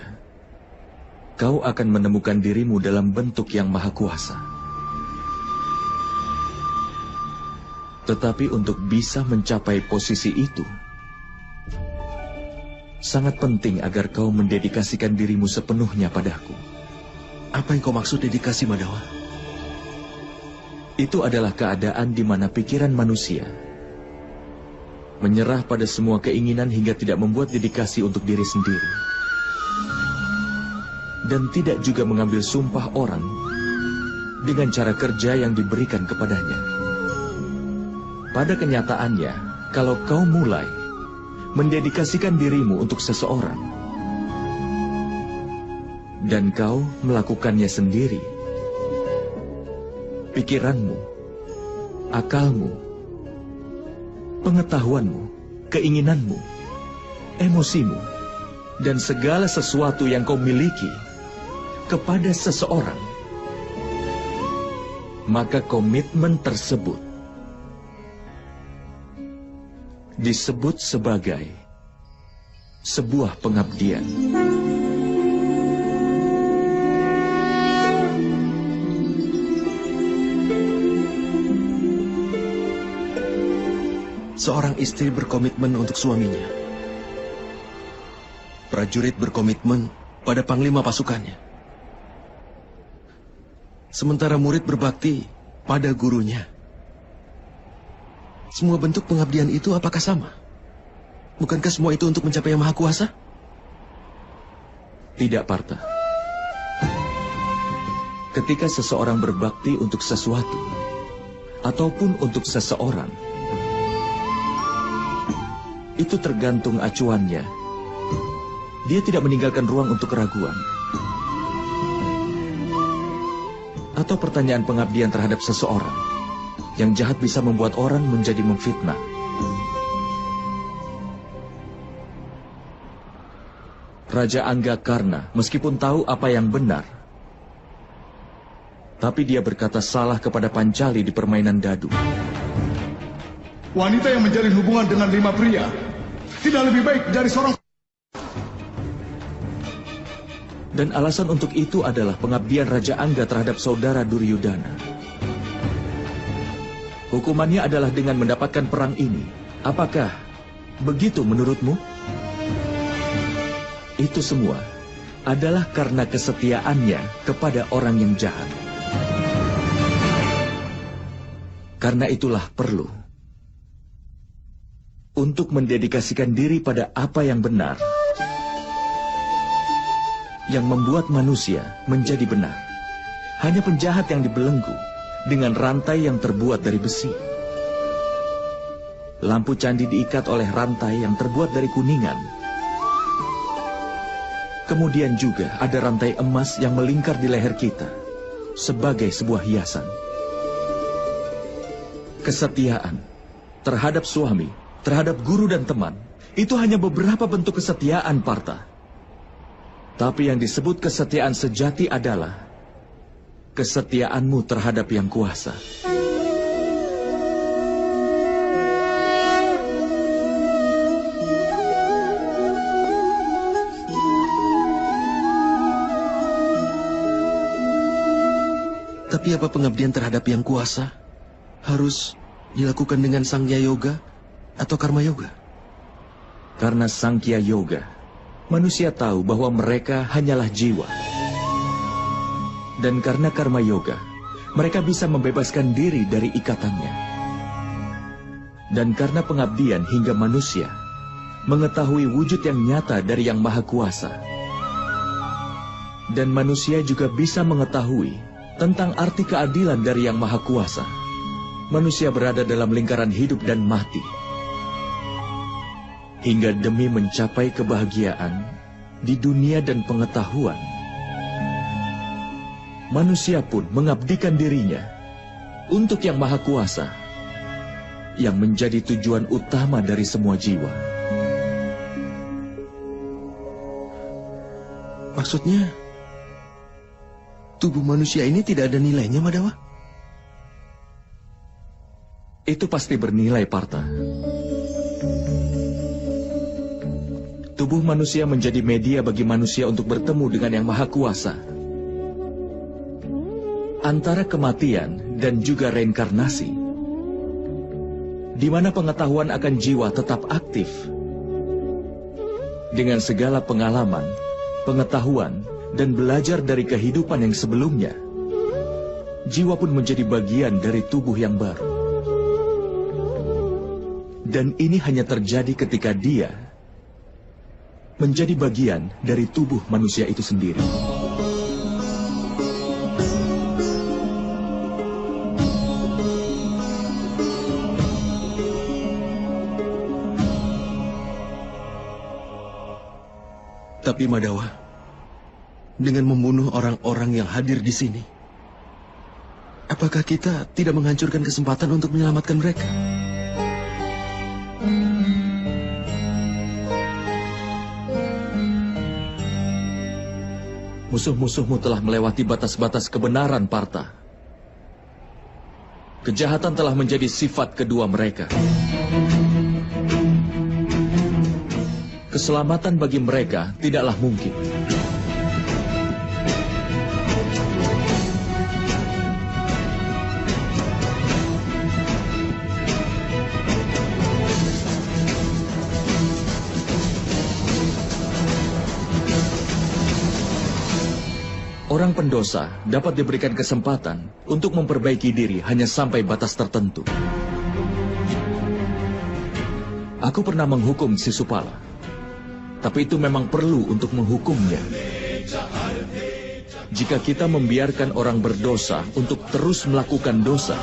kau akan menemukan dirimu dalam bentuk yang maha kuasa. Tetapi untuk bisa mencapai posisi itu, sangat penting agar kau mendedikasikan dirimu sepenuhnya padaku. Apa yang kau maksud dedikasi, Madawa? Itu adalah keadaan di mana pikiran manusia menyerah pada semua keinginan hingga tidak membuat dedikasi untuk diri sendiri. Dan tidak juga mengambil sumpah orang dengan cara kerja yang diberikan kepadanya. Pada kenyataannya, kalau kau mulai mendedikasikan dirimu untuk seseorang, dan kau melakukannya sendiri, pikiranmu, akalmu, pengetahuanmu, keinginanmu, emosimu, dan segala sesuatu yang kau miliki kepada seseorang, maka komitmen tersebut disebut sebagai sebuah pengabdian. Seorang istri berkomitmen untuk suaminya. Prajurit berkomitmen pada panglima pasukannya. Sementara murid berbakti pada gurunya. Semua bentuk pengabdian itu apakah sama? Bukankah semua itu untuk mencapai yang maha kuasa? Tidak, Partha. Ketika seseorang berbakti untuk sesuatu, ataupun untuk seseorang, itu tergantung acuannya. Dia tidak meninggalkan ruang untuk keraguan. Atau pertanyaan pengabdian terhadap seseorang yang jahat bisa membuat orang menjadi memfitnah. Raja Anggakarna meskipun tahu apa yang benar, tapi dia berkata salah kepada Pancali di permainan dadu. Wanita yang menjalin hubungan dengan 5 pria tidak lebih baik dari seorang. Dan alasan untuk itu adalah pengabdian Raja Angga terhadap saudara Duryudana. Hukumannya adalah dengan mendapatkan perang ini. Apakah begitu menurutmu? Itu semua adalah karena kesetiaannya kepada orang yang jahat. Karena itulah perlu untuk mendedikasikan diri pada apa yang benar, yang membuat manusia menjadi benar. Hanya penjahat yang dibelenggu dengan rantai yang terbuat dari besi. Lampu candi diikat oleh rantai yang terbuat dari kuningan. Kemudian juga ada rantai emas yang melingkar di leher kita sebagai sebuah hiasan. Kesetiaan terhadap suami, terhadap guru dan teman, itu hanya beberapa bentuk kesetiaan, Partha. Tapi yang disebut kesetiaan sejati adalah kesetiaanmu terhadap yang kuasa. Tapi apa pengabdian terhadap yang kuasa harus dilakukan dengan Sangya Yoga atau Karma Yoga? Karena Sankhya Yoga, manusia tahu bahwa mereka hanyalah jiwa. Dan karena Karma Yoga, mereka bisa membebaskan diri dari ikatannya. Dan karena pengabdian hingga manusia mengetahui wujud yang nyata dari Yang Maha Kuasa. Dan manusia juga bisa mengetahui tentang arti keadilan dari Yang Maha Kuasa. Manusia berada dalam lingkaran hidup dan mati. Hingga demi mencapai kebahagiaan di dunia dan pengetahuan, manusia pun mengabdikan dirinya untuk Yang Maha Kuasa, yang menjadi tujuan utama dari semua jiwa. Maksudnya, tubuh manusia ini tidak ada nilainya, Madawa? Itu pasti bernilai, Partha. Tubuh manusia menjadi media bagi manusia untuk bertemu dengan Yang Maha Kuasa. Antara kematian dan juga reinkarnasi, di mana pengetahuan akan jiwa tetap aktif. Dengan segala pengalaman, pengetahuan, dan belajar dari kehidupan yang sebelumnya, jiwa pun menjadi bagian dari tubuh yang baru. Dan ini hanya terjadi ketika dia menjadi bagian dari tubuh manusia itu sendiri. Tapi Madawa, dengan membunuh orang-orang yang hadir di sini, apakah kita tidak menghancurkan kesempatan untuk menyelamatkan mereka? Musuh-musuhmu telah melewati batas-batas kebenaran, Partha. Kejahatan telah menjadi sifat kedua mereka. Keselamatan bagi mereka tidaklah mungkin. Orang pendosa dapat diberikan kesempatan untuk memperbaiki diri hanya sampai batas tertentu. Aku pernah menghukum Sisupala, tapi itu memang perlu untuk menghukumnya. Jika kita membiarkan orang berdosa untuk terus melakukan dosa,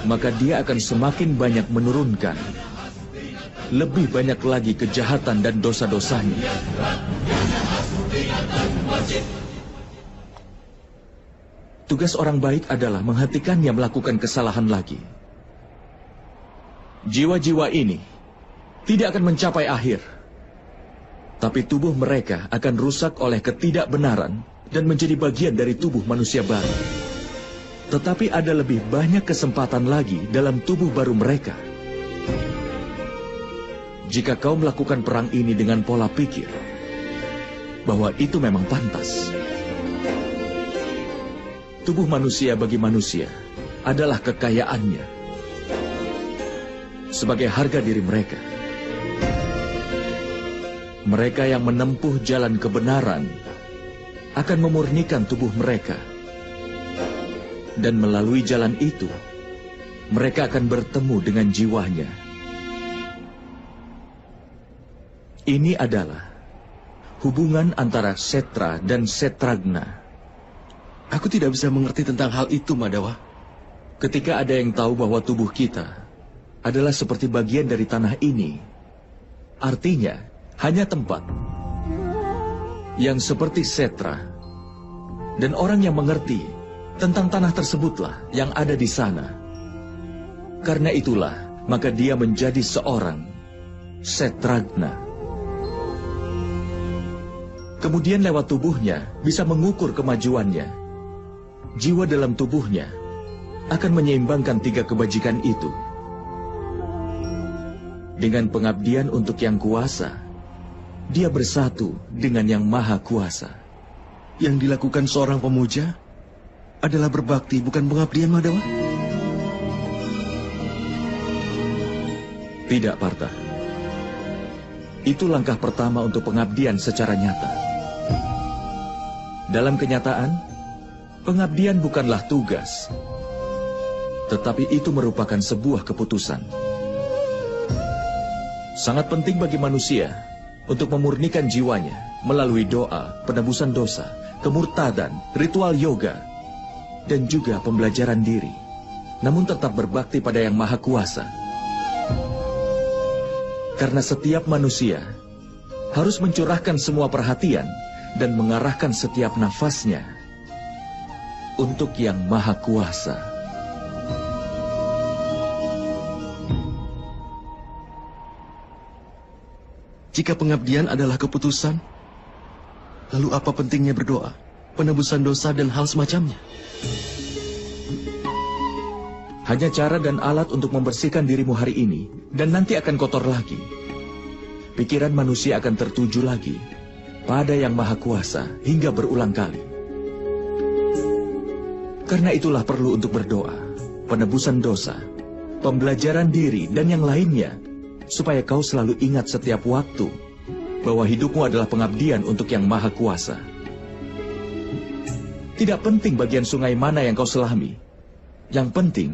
maka dia akan semakin banyak menurunkan lebih banyak lagi kejahatan dan dosa-dosanya. Tugas orang baik adalah menghentikannya melakukan kesalahan lagi. Jiwa-jiwa ini tidak akan mencapai akhir, tapi tubuh mereka akan rusak oleh ketidakbenaran dan menjadi bagian dari tubuh manusia baru. Tetapi ada lebih banyak kesempatan lagi dalam tubuh baru mereka. Jika kau melakukan perang ini dengan pola pikir bahwa itu memang pantas. Tubuh manusia bagi manusia adalah kekayaannya sebagai harga diri mereka. Mereka yang menempuh jalan kebenaran akan memurnikan tubuh mereka. Dan melalui jalan itu, mereka akan bertemu dengan jiwanya. Ini adalah hubungan antara Setra dan Setragna. Aku tidak bisa mengerti tentang hal itu, Madawa. Ketika ada yang tahu bahwa tubuh kita adalah seperti bagian dari tanah ini, artinya hanya tempat yang seperti Setra, dan orang yang mengerti tentang tanah tersebutlah yang ada di sana. Karena itulah, maka dia menjadi seorang Setragna. Kemudian lewat tubuhnya bisa mengukur kemajuannya. Jiwa dalam tubuhnya akan menyeimbangkan 3 kebajikan itu. Dengan pengabdian untuk Yang Kuasa, dia bersatu dengan Yang Maha Kuasa. Yang dilakukan seorang pemuja adalah berbakti, bukan pengabdian, Madawa? Tidak, Partha. Itu langkah pertama untuk pengabdian secara nyata. Dalam kenyataan, pengabdian bukanlah tugas, tetapi itu merupakan sebuah keputusan. Sangat penting bagi manusia untuk memurnikan jiwanya melalui doa, penebusan dosa, kemurtadan, ritual yoga, dan juga pembelajaran diri, namun tetap berbakti pada Yang Maha Kuasa. Karena setiap manusia harus mencurahkan semua perhatian dan mengarahkan setiap nafasnya untuk Yang Maha Kuasa. Jika pengabdian adalah keputusan, Lalu apa pentingnya berdoa, penebusan dosa dan hal semacamnya? Hanya cara dan alat untuk membersihkan dirimu hari ini, dan nanti akan kotor lagi. Pikiran manusia akan tertuju lagi pada Yang Maha Kuasa hingga berulang kali. Karena itulah perlu untuk berdoa, penebusan dosa, pembelajaran diri, dan yang lainnya, supaya kau selalu ingat setiap waktu bahwa hidupmu adalah pengabdian untuk Yang Maha Kuasa. Tidak penting bagian sungai mana yang kau selami. Yang penting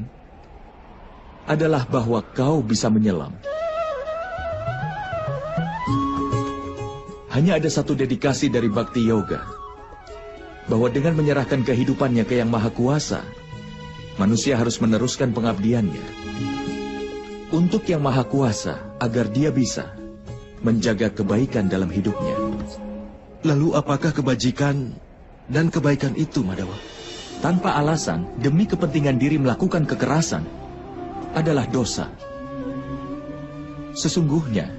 adalah bahwa kau bisa menyelam. Hanya ada satu dedikasi dari Bhakti Yoga, bahwa dengan menyerahkan kehidupannya ke Yang Maha Kuasa, manusia harus meneruskan pengabdiannya untuk Yang Maha Kuasa agar dia bisa menjaga kebaikan dalam hidupnya. Lalu apakah kebajikan dan kebaikan itu, Madawa? Tanpa alasan, demi kepentingan diri melakukan kekerasan adalah dosa. Sesungguhnya,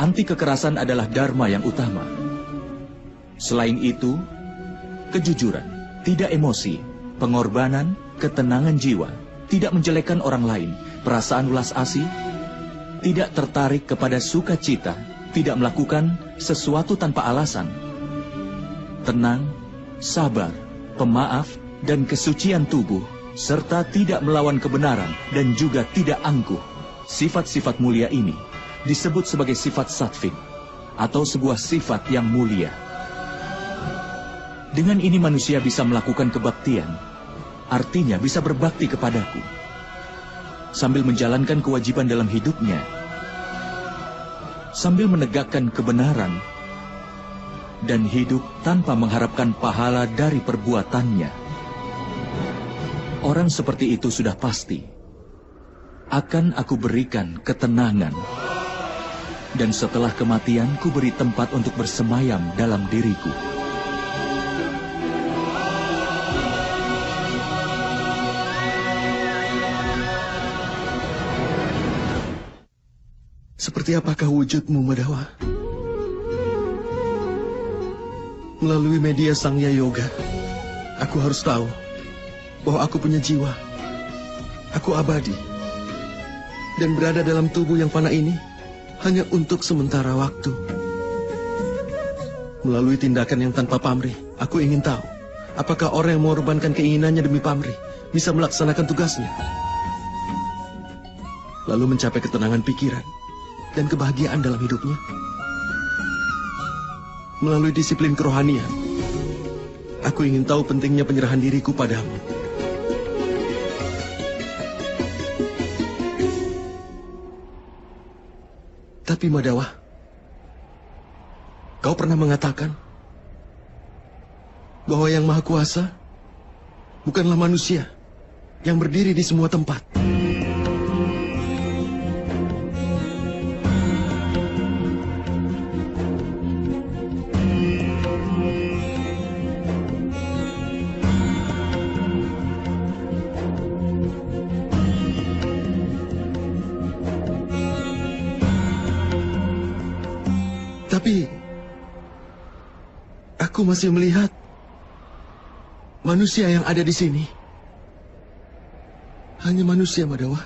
anti kekerasan adalah dharma yang utama. Selain itu, kejujuran, tidak emosi, pengorbanan, ketenangan jiwa, tidak menjelekkan orang lain, perasaan welas asih, tidak tertarik kepada sukacita, tidak melakukan sesuatu tanpa alasan, tenang, sabar, pemaaf, dan kesucian tubuh, serta tidak melawan kebenaran dan juga tidak angkuh. Sifat-sifat mulia ini disebut sebagai sifat sattvik, atau sebuah sifat yang mulia. Dengan ini manusia bisa melakukan kebaktian, artinya bisa berbakti kepadaku, sambil menjalankan kewajiban dalam hidupnya, sambil menegakkan kebenaran, dan hidup tanpa mengharapkan pahala dari perbuatannya. Orang seperti itu sudah pasti akan aku berikan ketenangan, dan setelah kematian ku beri tempat untuk bersemayam dalam diriku. Seperti apakah wujudmu, Madawa? Melalui media Sangya Yoga, aku harus tahu bahwa aku punya jiwa. Aku abadi dan berada dalam tubuh yang fana ini hanya untuk sementara waktu. Melalui tindakan yang tanpa pamrih, aku ingin tahu apakah orang yang mengorbankan keinginannya demi pamrih bisa melaksanakan tugasnya, lalu mencapai ketenangan pikiran dan kebahagiaan dalam hidupnya. Melalui disiplin kerohanian, aku ingin tahu pentingnya penyerahan diriku padamu. Tapi Madawa, kau pernah mengatakan bahwa Yang Maha Kuasa bukanlah manusia yang berdiri di semua tempat. Tapi aku masih melihat manusia yang ada di sini hanya manusia, Madawa.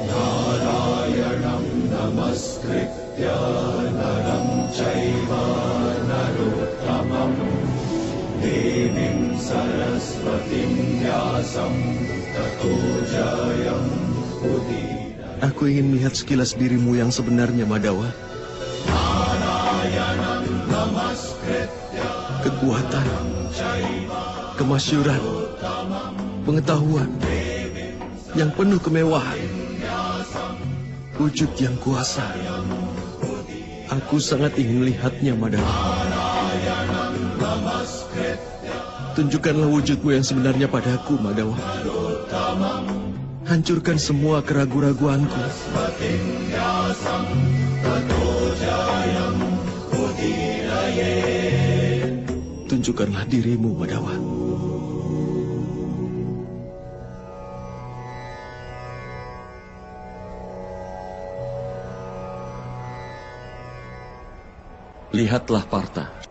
Narayanam namaskritya naram chaiva narottamam devim saraswatim vyasam tato jayam udira. Aku ingin melihat sekilas dirimu yang sebenarnya, Madawa. Kekuatan, kemasyuran, pengetahuan yang penuh kemewahan, wujud yang kuasa. Aku sangat ingin melihatnya, Madawa. Tunjukkanlah wujudmu yang sebenarnya padaku, Madawa. Hancurkan semua keraguan-raguanku. Tunjukkanlah dirimu, Madawa. Lihatlah Partha.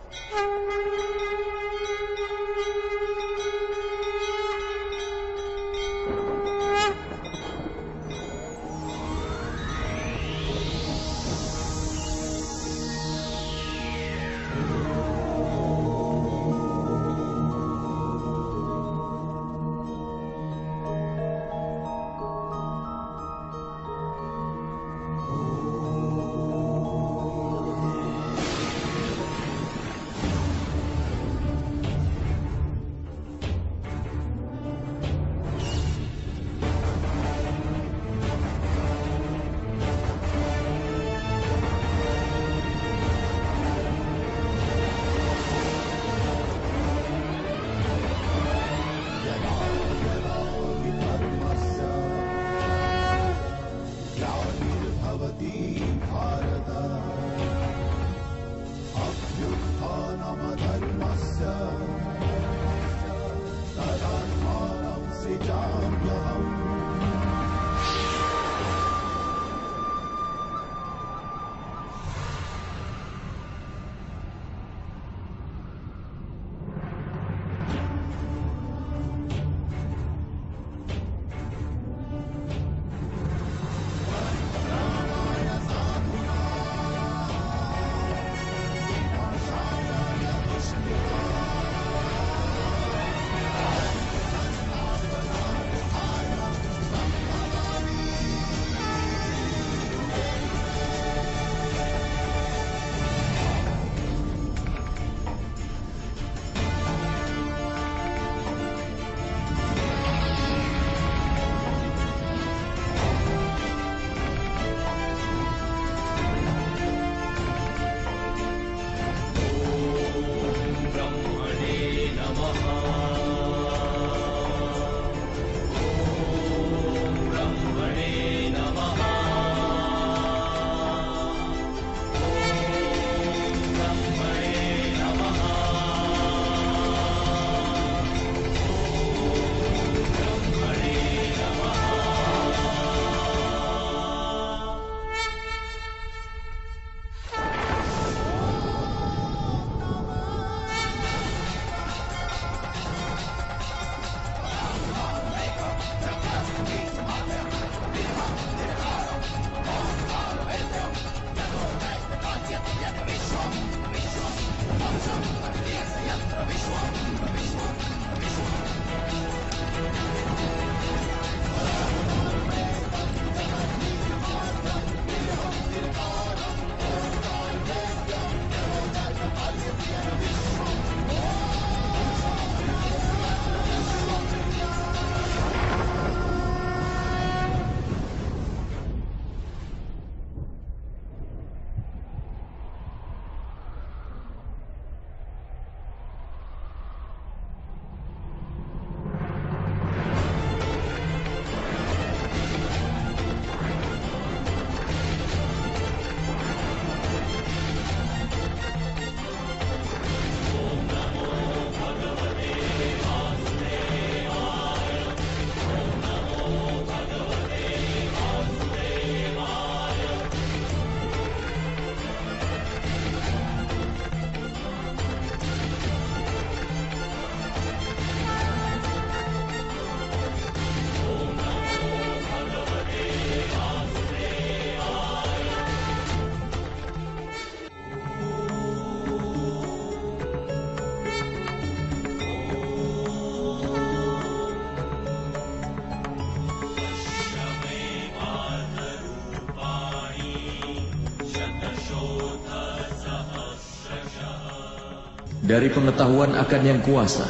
Dari pengetahuan akan yang kuasa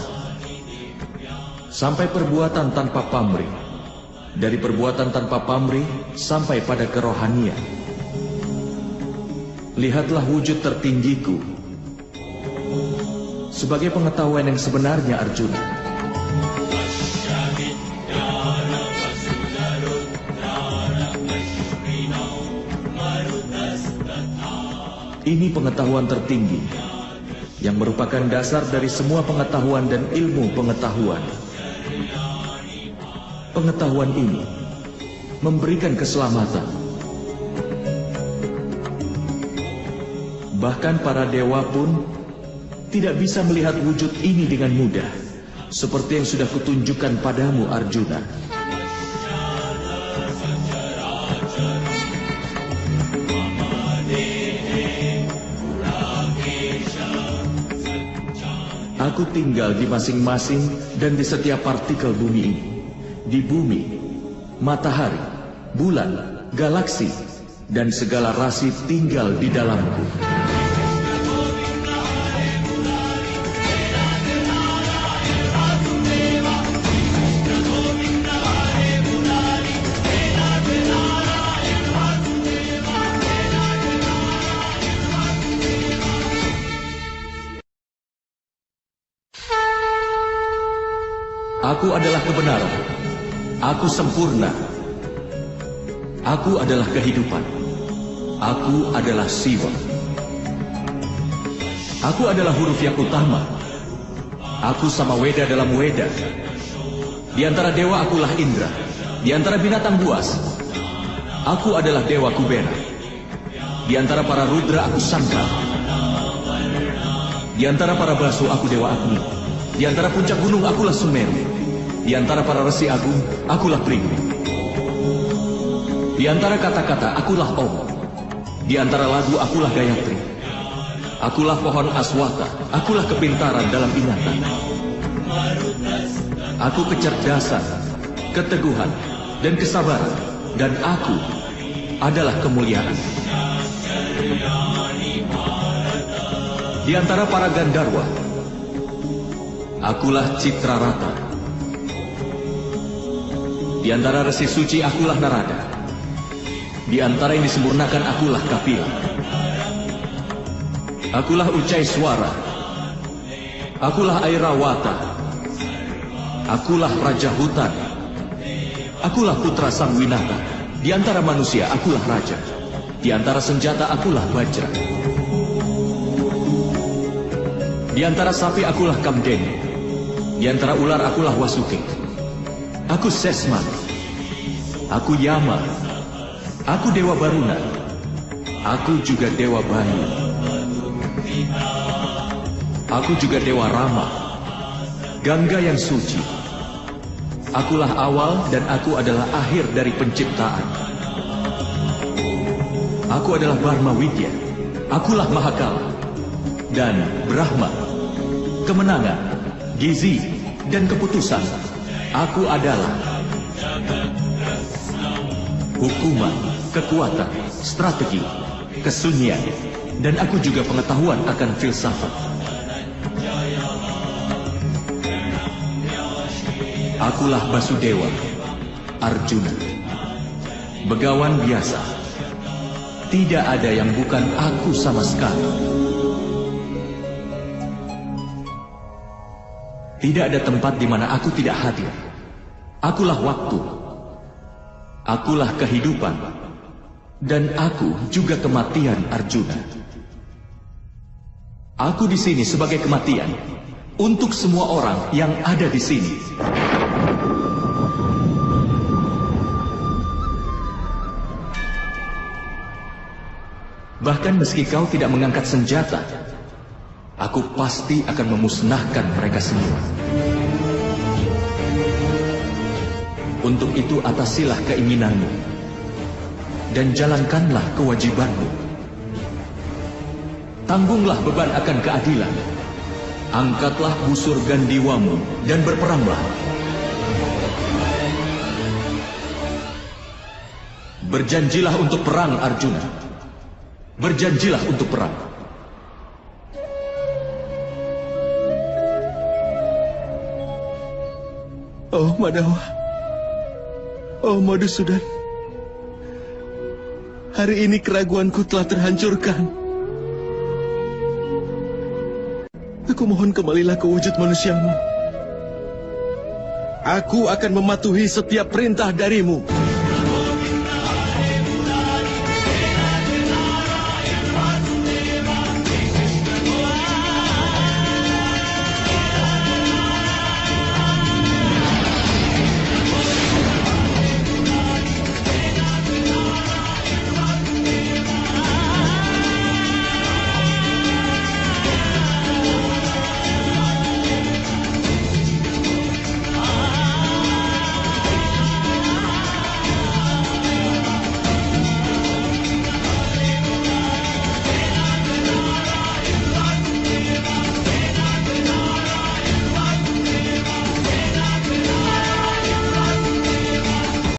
sampai perbuatan tanpa pamrih, dari perbuatan tanpa pamrih sampai pada kerohanian. Lihatlah wujud tertinggiku sebagai pengetahuan yang sebenarnya, Arjuna. Ini pengetahuan tertinggi yang merupakan dasar dari semua pengetahuan dan ilmu pengetahuan. Pengetahuan ini memberikan keselamatan, Bahkan para dewa pun tidak bisa melihat wujud ini dengan mudah, seperti yang sudah kutunjukkan padamu, Arjuna. Aku tinggal di masing-masing dan di setiap partikel bumi ini. Di bumi, matahari, bulan, galaksi, dan segala rasi tinggal di dalamku. Aku adalah kebenaran. Aku sempurna. Aku adalah kehidupan. Aku adalah Siwa. Aku adalah huruf yang utama. Aku sama Weda dalam Weda. Di antara dewa akulah Indra. Di antara binatang buas, aku adalah Dewa Kubera. Di antara para Rudra aku Sangka. Di antara para Basu aku Dewa Agni. Di antara puncak gunung akulah Sumeru. Di antara para resi agung, akulah Pringgu. Di antara kata-kata, akulah Om. Di antara lagu, akulah Gayatri. Akulah pohon aswata, akulah kepintaran dalam ingatan. Aku kecerdasan, keteguhan, dan kesabaran. Dan aku adalah kemuliaan. Di antara para Gandarwa, akulah Citrarata. Di antara resi suci akulah Narada. Di antara yang disempurnakan akulah Kapila. Akulah Ucai Suara. Akulah Airawata. Akulah Raja Hutan. Akulah putra Sang Winata. Di antara manusia akulah raja. Di antara senjata akulah Bajra. Di antara sapi akulah Kamdeni. Di antara ular akulah Wasuke. Aku Sesma. Aku Yama. Aku Dewa Baruna. Aku juga Dewa Bayu. Aku juga Dewa Rama. Gangga yang suci. Akulah awal dan aku adalah akhir dari penciptaan. Aku adalah Barma Widya. Akulah Mahakala. Dan Brahma. Kemenangan, gizi, dan keputusan. Aku adalah hukuman, kekuatan, strategi, kesunyian, dan aku juga pengetahuan akan filsafat. Akulah Basudewa, Arjuna. Begawan biasa. Tidak ada yang bukan aku sama sekali. Tidak ada tempat di mana aku tidak hadir. Akulah waktu. Akulah kehidupan. Dan aku juga kematian, Arjuna. Aku di sini sebagai kematian untuk semua orang yang ada di sini. Bahkan meski kau tidak mengangkat senjata, aku pasti akan memusnahkan mereka semua. Untuk itu atasilah keinginanmu dan jalankanlah kewajibanmu. Tanggunglah beban akan keadilan. Angkatlah busur gandiwamu dan berperanglah. Berjanjilah untuk perang, Arjuna. Berjanjilah untuk perang. Oh Madawa, oh Madhusudan, hari ini keraguanku telah terhancurkan. Aku mohon kembalilah ke wujud manusiamu. Aku akan mematuhi setiap perintah darimu.